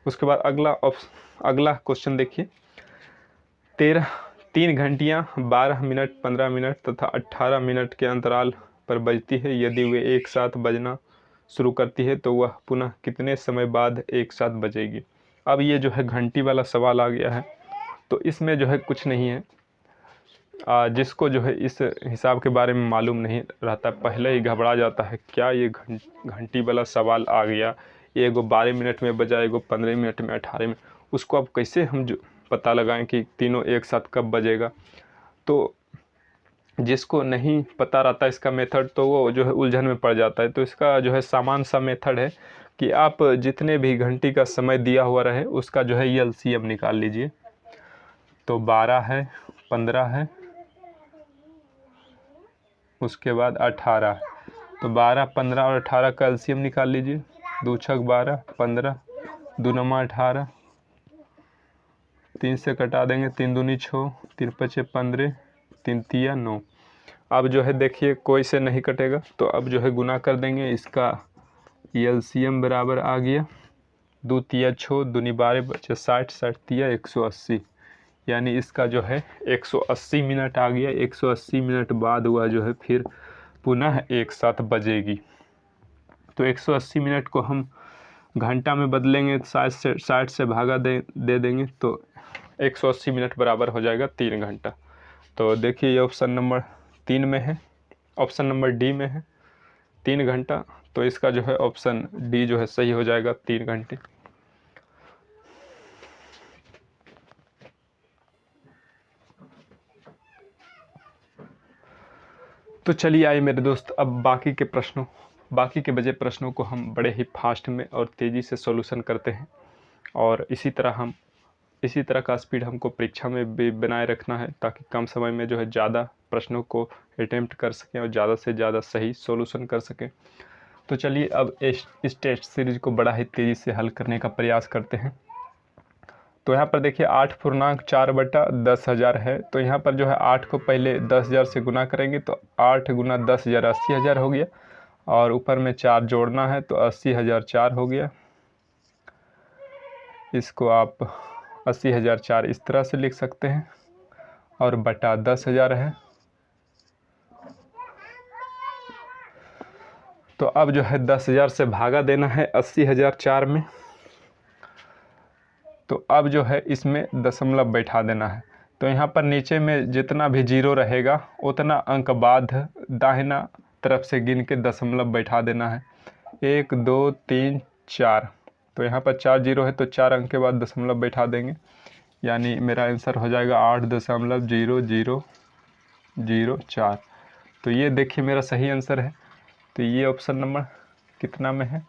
उसके बाद अगला क्वेश्चन देखिए। 3 घंटियाँ 12 मिनट 15 मिनट तथा 18 मिनट के अंतराल पर बजती है। यदि वे एक साथ बजना शुरू करती है तो वह पुनः कितने समय बाद एक साथ बजेगी। अब ये जो है घंटी वाला सवाल आ गया है, तो इसमें जो है कुछ नहीं है। जिसको जो है इस हिसाब के बारे में मालूम नहीं रहता पहले ही घबरा जाता है, क्या ये घंटी वाला सवाल आ गया, एगो 12 मिनट में बजा, एगो 15 मिनट में, 18 में, उसको अब कैसे हम जो पता लगाएं कि तीनों एक साथ कब बजेगा। तो जिसको नहीं पता रहता इसका मेथड तो वो जो है उलझन में पड़ जाता है। तो इसका जो है सामान सा मेथड है कि आप जितने भी घंटी का समय दिया हुआ रहे उसका जो है एलसीएम निकाल लीजिए। तो 12 है, 15 है, उसके बाद 18, तो 12, 15 और 18 का एलसीएम निकाल लीजिए। 2 छक 12, 15, 2 नमा 18, 3 से कटा देंगे, 3 दूनी 6, 3 पचे 15, 3 तिया 9। अब जो है देखिए कोई से नहीं कटेगा तो अब जो है गुना कर देंगे। इसका एलसीएम बराबर आ गया 2 तिया 6, दूनी 12 बचे 60, 60 तिया 180, यानी इसका जो है 180 मिनट आ गया। 180 मिनट बाद हुआ जो है फिर पुनः एक साथ बजेगी। तो 180 मिनट को हम घंटा में बदलेंगे, 60 से भागा दे देंगे तो 180 मिनट बराबर हो जाएगा 3 घंटा। तो देखिए ये ऑप्शन नंबर 3 में है, ऑप्शन नंबर डी में है 3 घंटा। तो इसका जो है ऑप्शन डी जो है सही हो जाएगा 3 घंटे। तो चलिए आइए मेरे दोस्त, अब बाकी के बचे प्रश्नों को हम बड़े ही फास्ट में और तेज़ी से सॉल्यूशन करते हैं और इसी तरह हम इसी तरह का स्पीड हमको परीक्षा में भी बनाए रखना है, ताकि कम समय में जो है ज़्यादा प्रश्नों को अटेम्प्ट कर सकें और ज़्यादा से ज़्यादा सही सॉल्यूशन कर सकें। तो चलिए अब इस टेस्ट सीरीज को बड़ा ही तेज़ी से हल करने का प्रयास करते हैं। तो यहाँ पर देखिए 8/4/10,000 है। तो यहाँ पर जो है 8 को पहले 10,000 से गुना करेंगे तो 8 गुना 10,000 80,000 हो गया, और ऊपर में 4 जोड़ना है तो 80,004 हो गया। इसको आप 80,004 इस तरह से लिख सकते हैं, और बटा 10,000 है। तो अब जो है 10,000 से भागा देना है 80,004 में। तो अब जो है इसमें दशमलव बैठा देना है। तो यहाँ पर नीचे में जितना भी जीरो रहेगा उतना अंक बाद दाहिना तरफ से गिन के दशमलव बैठा देना है। 1 2 3 4। तो यहाँ पर 4 जीरो है तो 4 अंक के बाद दशमलव बैठा देंगे, यानी मेरा आंसर हो जाएगा 8.0004। तो ये देखिए मेरा सही आंसर है। तो ये ऑप्शन नंबर कितना में है?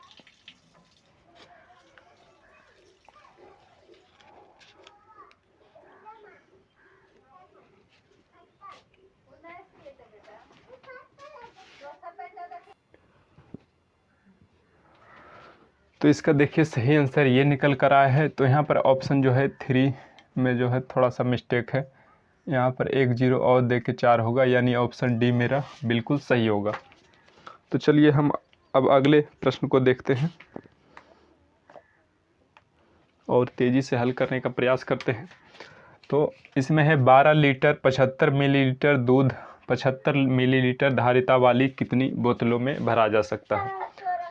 तो इसका देखिए सही आंसर ये निकल कर आया है। तो यहाँ पर ऑप्शन जो है 3 में जो है थोड़ा सा मिस्टेक है, यहाँ पर 1 0 और दे के 4 होगा, यानी ऑप्शन डी मेरा बिल्कुल सही होगा। तो चलिए हम अब अगले प्रश्न को देखते हैं और तेज़ी से हल करने का प्रयास करते हैं। तो इसमें है 12 लीटर 75 मिलीलीटर दूध 75 मिलीलीटर धारिता वाली कितनी बोतलों में भरा जा सकता है?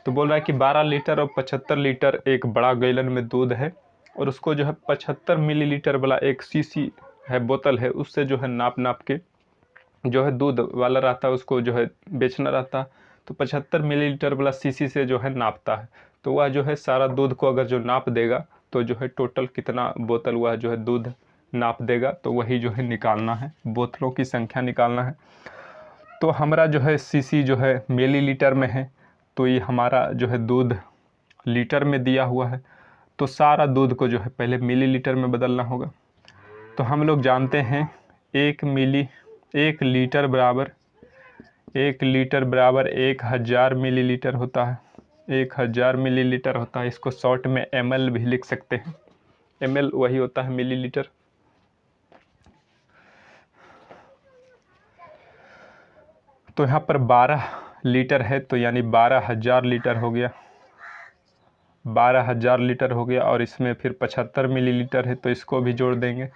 तो बोल रहा है कि 12 लीटर और 75 लीटर एक बड़ा गैलन में दूध है, और उसको जो है 75 मिलीलीटर वाला एक सीसी है बोतल है, उससे जो है नाप के जो है दूध वाला रहता है उसको जो है बेचना रहता है। तो 75 मिलीलीटर वाला सीसी से जो है नापता है। तो वह जो है सारा दूध को अगर जो नाप देगा तो जो है टोटल कितना बोतल वह जो है दूध नाप देगा, तो वही जो है निकालना है, बोतलों की संख्या निकालना है। तो हमारा जो है सीसी जो है मिलीलीटर में है, तो ये हमारा जो है दूध लीटर में दिया हुआ है, तो सारा दूध को जो है पहले मिलीलीटर में बदलना होगा। तो हम लोग जानते हैं 1 लीटर बराबर 1000 मिलीलीटर होता है। 1000 मिलीलीटर होता है। इसको शॉर्ट में ml भी लिख सकते हैं। ml वही होता है मिलीलीटर। तो यहाँ पर 12 लीटर है, तो यानी 12,000 लीटर हो गया। 12,000 लीटर हो गया, और इसमें फिर 75 मिलीलीटर है तो इसको भी जोड़ देंगे।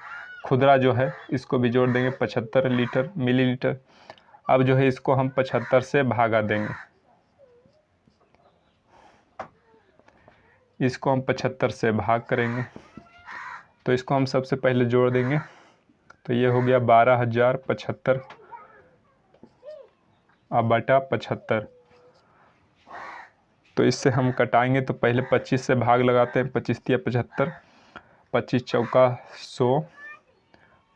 खुदरा जो है इसको भी जोड़ देंगे 75 मिलीलीटर। अब जो है इसको हम 75 से भागा देंगे। इसको हम 75 से भाग करेंगे, तो इसको हम सबसे पहले जोड़ देंगे। तो ये हो गया 12,075 अब बटा 75। तो इससे हम कटाएंगे तो पहले 25 से भाग लगाते हैं। 25 तिया 75, 25 चौका 100,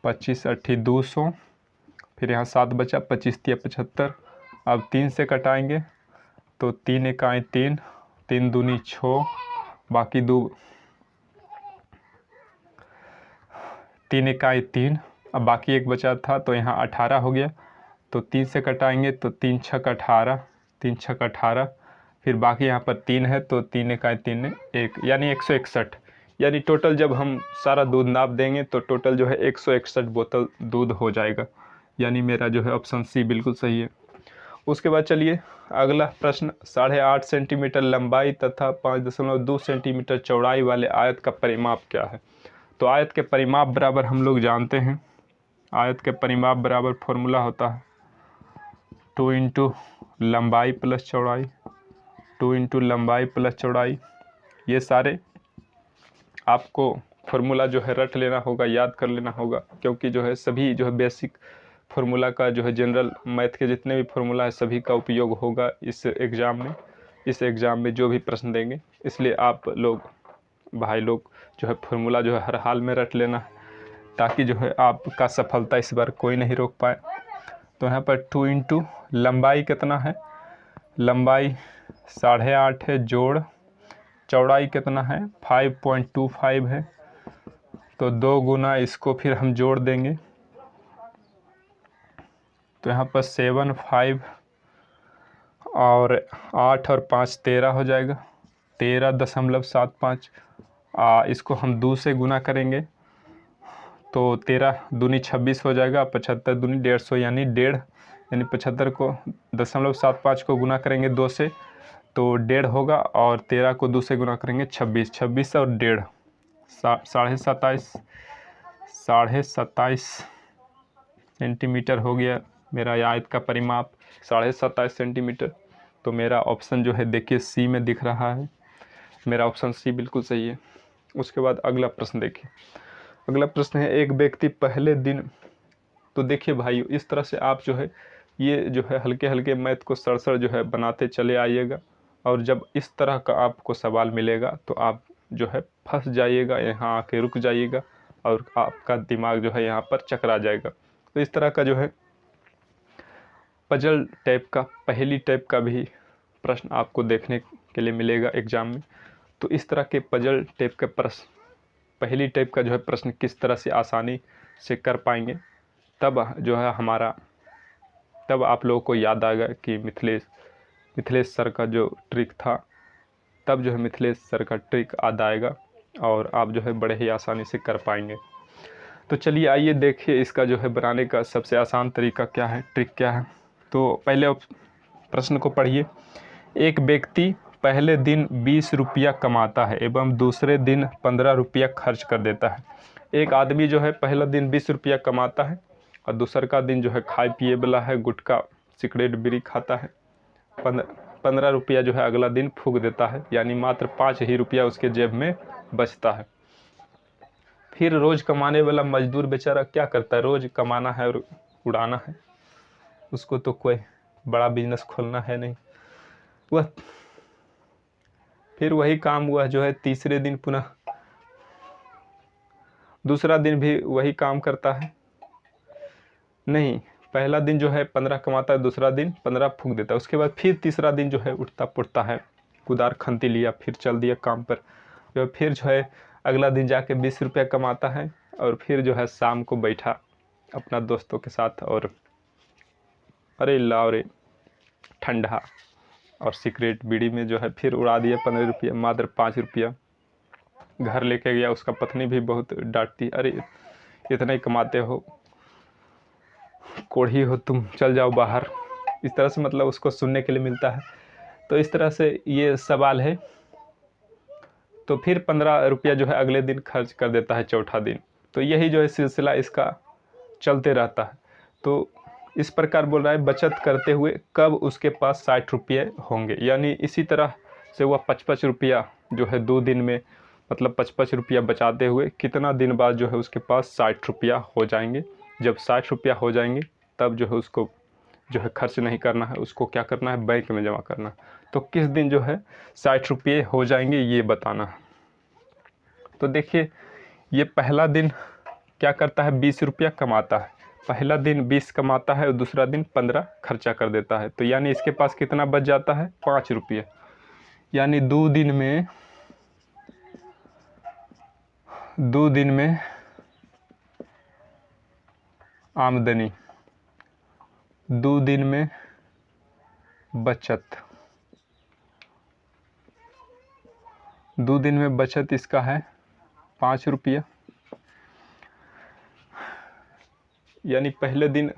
25 अट्ठी 200, फिर यहाँ 7 बचा, 25 तिया 75। अब 3 से कटाएंगे तो 3 इकाई 3, 3 दूनी 6, बाकी 3 इकाई 3, अब बाकी 1 बचा था तो यहाँ 18 हो गया। तो 3 से कटाएंगे तो 3 छक 18, 3 छक 18, फिर बाकी यहाँ पर 3 है तो 3 इकाई 3 1, यानी 161। यानी टोटल जब हम सारा दूध नाप देंगे तो टोटल जो है 161 बोतल दूध हो जाएगा। यानी मेरा जो है ऑप्शन सी बिल्कुल सही है। उसके बाद चलिए अगला प्रश्न, 8.5 सेंटीमीटर लंबाई तथा 5.2 सेंटीमीटर चौड़ाई वाले आयत का परिमाप क्या है? तो आयत के परिमाप बराबर हम लोग जानते हैं, आयत के परिमाप बराबर फॉर्मूला होता है 2 इंटू लंबाई प्लस चौड़ाई, 2 इंटू लंबाई प्लस चौड़ाई। ये सारे आपको फार्मूला जो है रट लेना होगा, याद कर लेना होगा, क्योंकि जो है सभी जो है बेसिक फार्मूला का जो है जनरल मैथ के जितने भी फार्मूला है सभी का उपयोग होगा इस एग्ज़ाम में। इस एग्ज़ाम में जो भी प्रश्न देंगे, इसलिए आप लोग भाई लोग जो है फार्मूला जो है हर हाल में रट लेना है, ताकि जो है आपका सफलता इस बार कोई नहीं रोक पाए। तो यहाँ पर 2 इंटू लंबाई कितना है, लंबाई 8.5 है, जोड़ चौड़ाई कितना है 5.25 है, तो 2 गुना इसको फिर हम जोड़ देंगे। तो यहाँ पर 7, 5 और 8 और 5 13 हो जाएगा, 13.75। इसको हम 2 से गुना करेंगे तो 13 दूनी 26 हो जाएगा, 75 दूनी 150 यानी 1.5, यानी 75 को 0.75 को गुना करेंगे 2 से तो 1.5 होगा, और 13 को 2 से गुना करेंगे 26, 26 और 1.5 27.5 सेंटीमीटर हो गया मेरा आयत का परिमाप 27.5 सेंटीमीटर। तो मेरा ऑप्शन जो है देखिए सी में दिख रहा है, मेरा ऑप्शन सी बिल्कुल सही है। उसके बाद अगला प्रश्न देखिए, अगला प्रश्न है एक व्यक्ति पहले दिन। तो देखिए भाइयों, इस तरह से आप जो है ये जो है हल्के हल्के मैथ को सड़सड़ जो है बनाते चले आइएगा, और जब इस तरह का आपको सवाल मिलेगा तो आप जो है फंस जाइएगा, यहाँ आके रुक जाइएगा और आपका दिमाग जो है यहाँ पर चकरा जाएगा। तो इस तरह का जो है पजल टाइप का, पहेली टाइप का भी प्रश्न आपको देखने के लिए मिलेगा एग्जाम में। तो इस तरह के पजल टाइप के प्रश्न, पहेली टाइप का जो है प्रश्न किस तरह से आसानी से कर पाएंगे, तब जो है हमारा, तब आप लोगों को याद आएगा कि मिथिलेश सर का जो ट्रिक था, तब जो है मिथिलेश सर का ट्रिक याद आएगा और आप जो है बड़े ही आसानी से कर पाएंगे। तो चलिए आइए देखिए इसका जो है बनाने का सबसे आसान तरीका क्या है, ट्रिक क्या है। तो पहले प्रश्न को पढ़िए। एक व्यक्ति पहले दिन 20 रुपया कमाता है एवं दूसरे दिन 15 रुपया खर्च कर देता है। एक आदमी जो है पहला दिन 20 रुपया कमाता है और दूसरा का दिन जो है खाए पिए वाला है, गुटखा सिगरेट बीड़ी खाता है। 15 रुपया जो है अगला दिन फूंक देता है, यानी मात्र 5 ही रुपया उसके जेब में बचता है। फिर रोज़ कमाने वाला मजदूर बेचारा क्या करता है, रोज़ कमाना है और उड़ाना है, उसको तो कोई बड़ा बिजनेस खोलना है नहीं। वह फिर वही काम हुआ जो है तीसरे दिन पुनः दूसरा दिन भी वही काम करता है, नहीं, पहला दिन जो है 15 कमाता है, दूसरा दिन 15 फूंक देता है। उसके बाद फिर तीसरा दिन जो है उठता पुठता है, कुदार खंती लिया, फिर चल दिया काम पर, जो फिर जो है अगला दिन जाके 20 रुपया कमाता है और फिर जो है शाम को बैठा अपना दोस्तों के साथ और अरे लाओ रे ठंडा और सिगरेट बीड़ी में जो है फिर उड़ा दिया 15 रुपया, मात्र 5 रुपया। घर लेके गया, उसका पत्नी भी बहुत डांटती, अरे इतना ही कमाते हो, कोढ़ी हो तुम, चल जाओ बाहर। इस तरह से मतलब उसको सुनने के लिए मिलता है। तो इस तरह से ये सवाल है। तो फिर 15 रुपया जो है अगले दिन खर्च कर देता है, चौथा दिन। तो यही जो है सिलसिला इसका चलते रहता है। तो इस प्रकार बोल रहा है बचत करते हुए कब उसके पास 60 रुपये होंगे, यानी इसी तरह से वह 55 रुपया जो है 2 दिन में, मतलब 55 रुपया बचाते हुए कितना दिन बाद जो है उसके पास 60 रुपया हो जाएंगे। जब 60 रुपया हो जाएंगे तब जो है उसको जो है खर्च नहीं करना है, उसको क्या करना है, बैंक में जमा करना है। तो किस दिन जो है 60 रुपये हो जाएंगे ये बताना है। तो देखिए ये पहला दिन क्या करता है, 20 रुपया कमाता है, पहला दिन 20 कमाता है और दूसरा दिन 15 खर्चा कर देता है। तो यानी इसके पास कितना बच जाता है, 5 रुपये। यानी 2 दिन में आमदनी, 2 दिन में बचत, 2 दिन में बचत इसका है 5 रुपया। यानी पहले दिन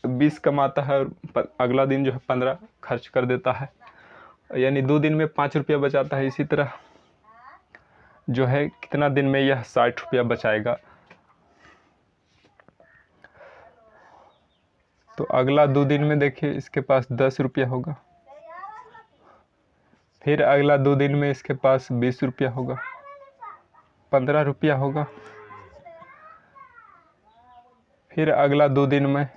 20 कमाता है और अगला दिन जो है 15 खर्च कर देता है, यानी 2 दिन में 5 रुपया बचाता है। इसी तरह जो है कितना दिन में यह 60 रुपया बचाएगा। तो अगला 2 दिन में देखिए इसके पास 10 रुपया होगा, फिर अगला 2 दिन में इसके पास 20 रुपया होगा, 15 रुपया होगा, फिर अगला 2 दिन में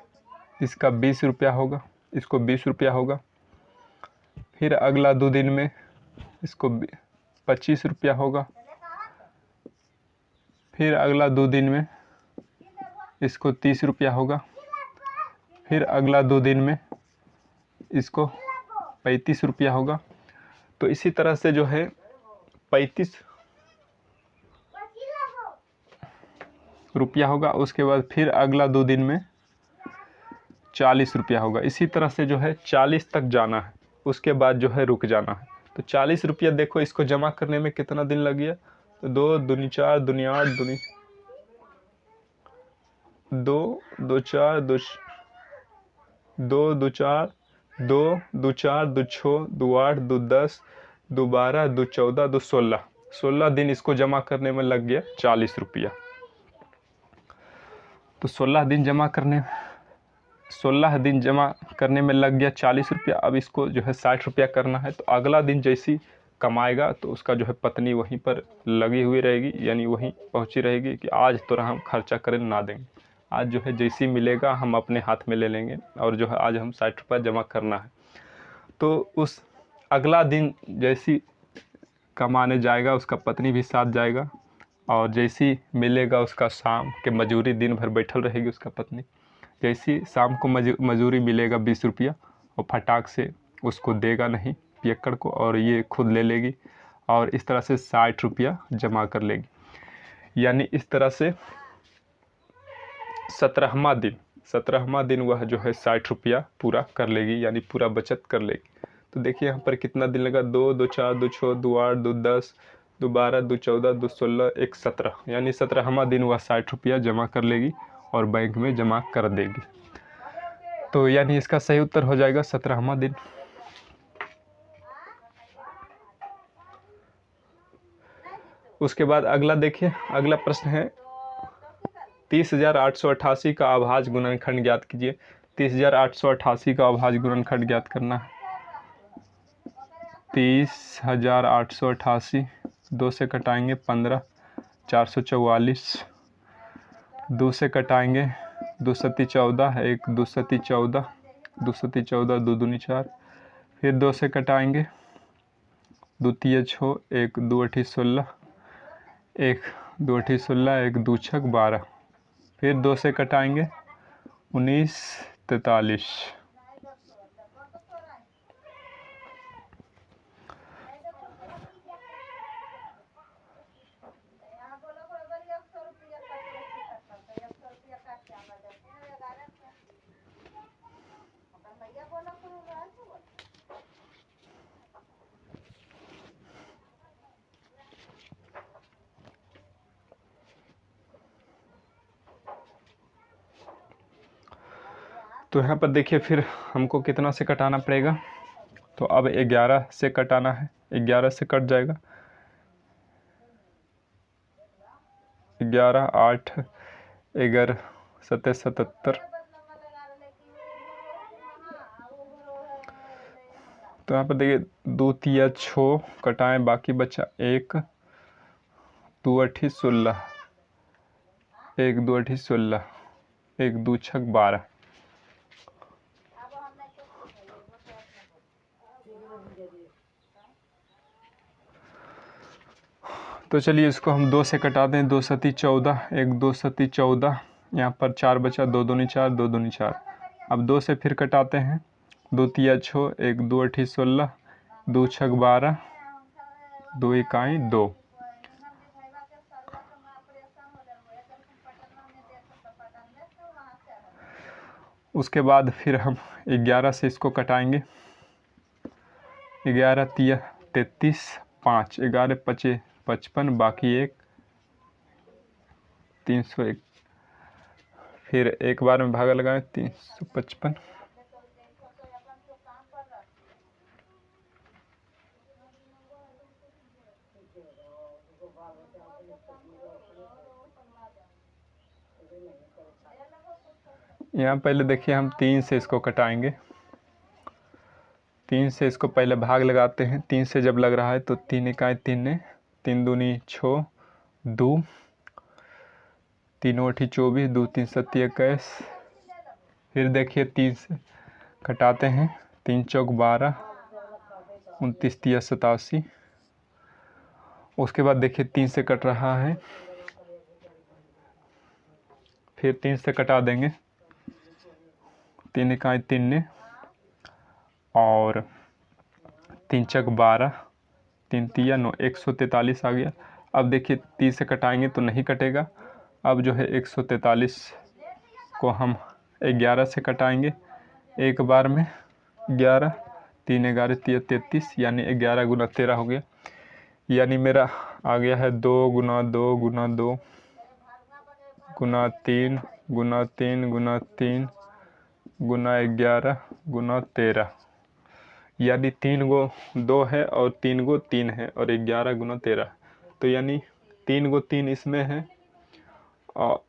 इसका 20 रुपया होगा, इसको 20 रुपया होगा, फिर अगला 2 दिन में इसको 25 रुपया होगा, फिर अगला 2 दिन में इसको 30 रुपया होगा, फिर अगला 2 दिन में इसको 35 रुपया होगा। तो इसी तरह से जो है 35 रुपया होगा। उसके बाद फिर अगला 2 दिन में 40 रुपया होगा। इसी तरह से जो है 40 तक जाना है, उसके बाद जो है रुक जाना है। तो 40 रुपया देखो, इसको जमा करने में कितना दिन लग गया, तो 2 दूनी 4 दूनी 8 दूनी 2 2 4 2 2 2 4 2 2 4 2 6 2 8 2 10 2 12 2 14 2 16 16 दिन इसको जमा करने में लग गया 40 रुपया। तो 16 दिन जमा करने में लग गया 40 रुपया। अब इसको जो है 60 रुपया करना है। तो अगला दिन जैसी कमाएगा तो उसका जो है पत्नी वहीं पर लगी हुई रहेगी, यानी वहीं पहुंची रहेगी कि आज तो हम खर्चा करें ना देंगे, आज जो है जैसी मिलेगा हम अपने हाथ में ले लेंगे, और जो है आज हम 60 रुपया जमा करना है। तो उस अगला दिन जैसी कमाने जाएगा उसका पत्नी भी साथ जाएगा, और जैसी मिलेगा उसका शाम के मजूरी, दिन भर बैठल रहेगी उसका पत्नी, जैसी शाम को मजूरी मिलेगा 20 रुपया, और फटाक से उसको देगा नहीं पियक्कड़ को, और ये खुद ले लेगी, और इस तरह से 60 रुपया जमा कर लेगी। यानी इस तरह से 17वां दिन वह जो है 60 रुपया पूरा कर लेगी, यानी पूरा बचत कर लेगी। तो देखिए यहाँ पर कितना दिन लगा, 2 2 4 2 6 2 8 2 10 2 12 2 14 2 16 1 17, यानी 17वां दिन वह 60 रुपया जमा कर लेगी और बैंक में जमा कर देगी। तो यानी इसका सही उत्तर हो जाएगा 17वां दिन। उसके बाद अगला देखिए, अगला प्रश्न है 30,888 का अभाज्य गुणनखंड ज्ञात कीजिए। 30,888 का अभाज्य गुणनखंड ज्ञात करना है। 30,888 2 से कटाएंगे 15, 444, 2 से कटाएंगे 2 सती 14, 1 2 सती 14, 2 सती 14 2 दूनी 4, फिर 2 से कटाएंगे 2 तिया 6, 1 2 अठी 16, 1 2 अठी 16, 1 2 छक 12, फिर 2 से कटाएंगे 19 43। तो यहाँ पर देखिए फिर हमको कितना से कटाना पड़ेगा, तो अब 11 से कटाना है, 11 से कट जाएगा, 11 8 11 7 77। तो यहाँ पर देखिए 2 तिया 6 कटाएं, बाकी बचा 1 2 अठी 16, 1 2 अठी 16, 1 2 छक 12। तो चलिए इसको हम 2 से कटा दें, 2 सती 14, 1 2 सती 14, यहाँ पर 4 बचा, 2 दूनी 4 2 दूनी 4। अब 2 से फिर कटाते हैं, 2 तिया 6, 1 2 अठी 16, 2 छक 12, 2 इकाई 2। उसके बाद फिर हम 11 से इसको कटाएंगे, 11 तिया 33, 5 11 पचे 55, बाकी 1 301, फिर एक बार में भागा लगाएं 355। यहाँ पहले देखिए हम 3 से इसको कटाएंगे, 3 से इसको पहले भाग लगाते हैं। 3 से जब लग रहा है तो 3 इकाई 3 3 दूनी 6 2, 3 अठी 24, 2 3 सत्ती 21। फिर देखिए 3 से कटाते हैं, 3 चौक 12, 29 तिया 87। उसके बाद देखिए 3 से कट रहा है, फिर 3 से कटा देंगे, 3 इकाई 3 और 3 चक 12, 3 तिया 9, 143 आ गया। अब देखिए 30 से कटाएंगे तो नहीं कटेगा, अब जो है 143 को हम 11 से कटाएंगे एक बार में। 11 3 11 33 यानी 11 गुना 13 हो गया। यानी मेरा आ गया है 2 गुना 2 गुना 2 गुना 3 गुना 3 गुना 3 गुना 11 गुना 13। यानी 3 गो 2 है और 3 गो 3 है और 11 गुना 13। तो यानी 3 गो 3 इसमें है और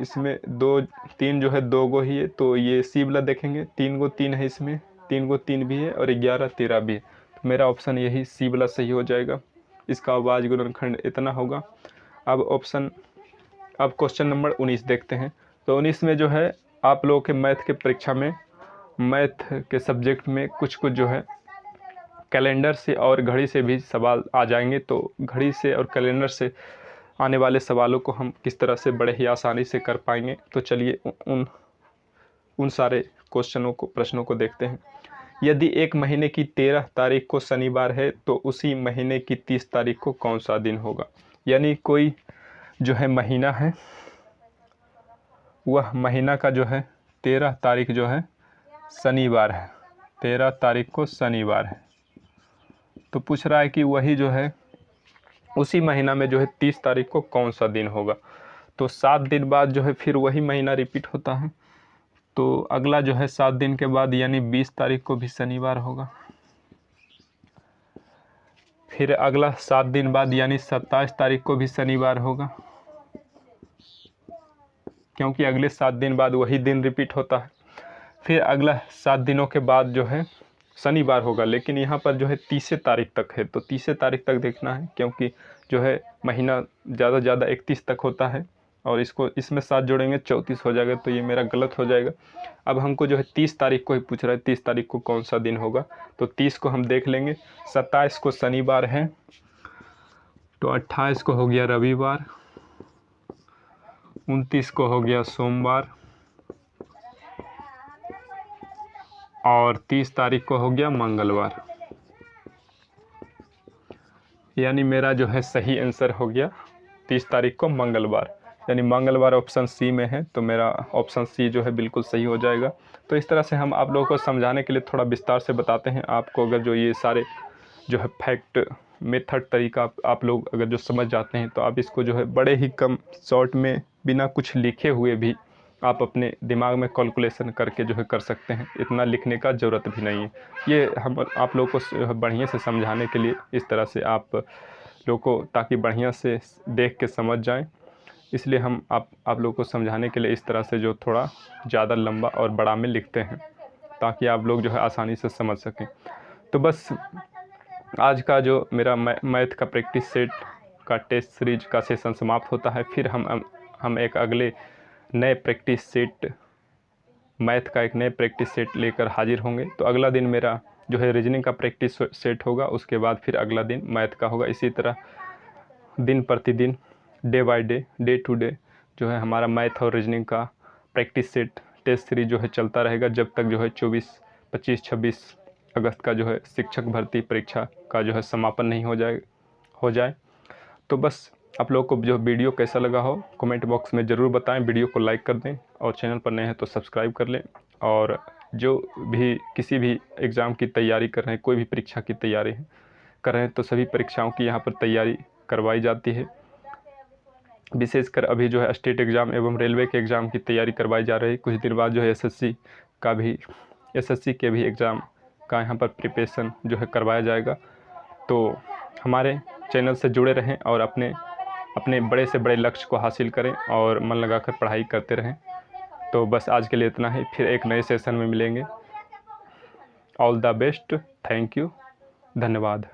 इसमें 2 3 जो है 2 गो ही है, तो ये सी वाला देखेंगे 3 गो 3 है इसमें, 3 गो 3 भी है और 11 13 भी है। तो मेरा ऑप्शन यही सी वाला सही हो जाएगा। इसका अभाज्य गुणनखंड इतना होगा। अब क्वेश्चन नंबर 19 देखते हैं। तो 19 में जो है आप लोगों के मैथ के परीक्षा में, मैथ के सब्जेक्ट में कुछ जो है कैलेंडर से और घड़ी से भी सवाल आ जाएंगे। तो घड़ी से और कैलेंडर से आने वाले सवालों को हम किस तरह से बड़े ही आसानी से कर पाएंगे। तो चलिए उन सारे प्रश्नों को देखते हैं। यदि एक महीने की 13 तारीख को शनिवार है तो उसी महीने की 30 तारीख को कौन सा दिन होगा। यानी कोई जो है महीना है, वह महीना का जो है 13 तारीख जो है शनिवार है, 13 तारीख को शनिवार है। तो पूछ रहा है कि वही जो है उसी महीना में जो है 30 तारीख को कौन सा दिन होगा। तो 7 दिन बाद जो है फिर वही महीना रिपीट होता है। तो अगला जो है 7 दिन के बाद यानी 20 तारीख को भी शनिवार होगा। फिर अगला 7 दिन बाद यानी 27 तारीख को भी शनिवार होगा, क्योंकि अगले 7 दिन बाद वही दिन रिपीट होता है। फिर अगला 7 दिनों के बाद जो है शनिवार होगा, लेकिन यहाँ पर जो है 30 तारीख तक है। तो 30 तारीख तक देखना है, क्योंकि जो है महीना ज़्यादा से ज़्यादा 31 तक होता है और इसमें 7 जोड़ेंगे 34 हो जाएगा। तो ये मेरा गलत हो जाएगा। अब हमको जो है 30 तारीख को ही पूछ रहा है, 30 तारीख को कौन सा दिन होगा। तो 30 को हम देख लेंगे। 27 को शनिवार है, तो 28 को हो गया रविवार, 29 को हो गया सोमवार और 30 तारीख को हो गया मंगलवार। यानी मेरा जो है सही आंसर हो गया 30 तारीख को मंगलवार। यानी मंगलवार ऑप्शन सी में है, तो मेरा ऑप्शन सी जो है बिल्कुल सही हो जाएगा। तो इस तरह से हम आप लोगों को समझाने के लिए थोड़ा विस्तार से बताते हैं आपको। अगर जो ये सारे जो है फैक्ट मेथड तरीका आप लोग अगर जो समझ जाते हैं, तो आप इसको जो है बड़े ही कम शॉर्ट में बिना कुछ लिखे हुए भी आप अपने दिमाग में कैलकुलेशन करके जो है कर सकते हैं। इतना लिखने का ज़रूरत भी नहीं है। ये हम आप लोगों को बढ़िया से समझाने के लिए इस तरह से आप लोगों को, ताकि बढ़िया से देख के समझ जाएं, इसलिए हम आप लोगों को समझाने के लिए इस तरह से जो थोड़ा ज़्यादा लंबा और बड़ा में लिखते हैं, ताकि आप लोग जो है आसानी से समझ सकें। तो बस आज का जो मेरा मैथ का प्रैक्टिस सेट का टेस्ट सीरीज का सेशन समाप्त होता है। फिर हम एक अगले नए प्रैक्टिस सेट, मैथ का एक नए प्रैक्टिस सेट लेकर हाजिर होंगे। तो अगला दिन मेरा जो है रीजनिंग का प्रैक्टिस सेट होगा, उसके बाद फिर अगला दिन मैथ का होगा। इसी तरह दिन प्रतिदिन, day by day, day to day जो है हमारा मैथ और रीजनिंग का प्रैक्टिस सेट टेस्ट सीरीज जो है चलता रहेगा, जब तक जो है 24, 25, 26 अगस्त का जो है शिक्षक भर्ती परीक्षा का जो है समापन नहीं हो जाए। तो बस आप लोगों को जो वीडियो कैसा लगा हो कमेंट बॉक्स में ज़रूर बताएं। वीडियो को लाइक कर दें और चैनल पर नए हैं तो सब्सक्राइब कर लें। और जो भी किसी भी एग्ज़ाम की तैयारी कर रहे हैं, कोई भी परीक्षा की तैयारी कर रहे हैं, तो सभी परीक्षाओं की यहाँ पर तैयारी करवाई जाती है। विशेषकर अभी जो है स्टेट एग्ज़ाम एवं रेलवे के एग्ज़ाम की तैयारी करवाई जा रही है। कुछ दिन बाद जो है एसएससी के भी एग्ज़ाम का यहाँ पर प्रिपरेशन जो है करवाया जाएगा। तो हमारे चैनल से जुड़े रहें और अपने बड़े से बड़े लक्ष्य को हासिल करें और मन लगाकर पढ़ाई करते रहें। तो बस आज के लिए इतना ही, फिर एक नए सेशन में मिलेंगे। All the best, thank you, धन्यवाद,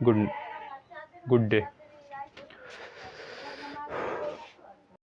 गुड डे।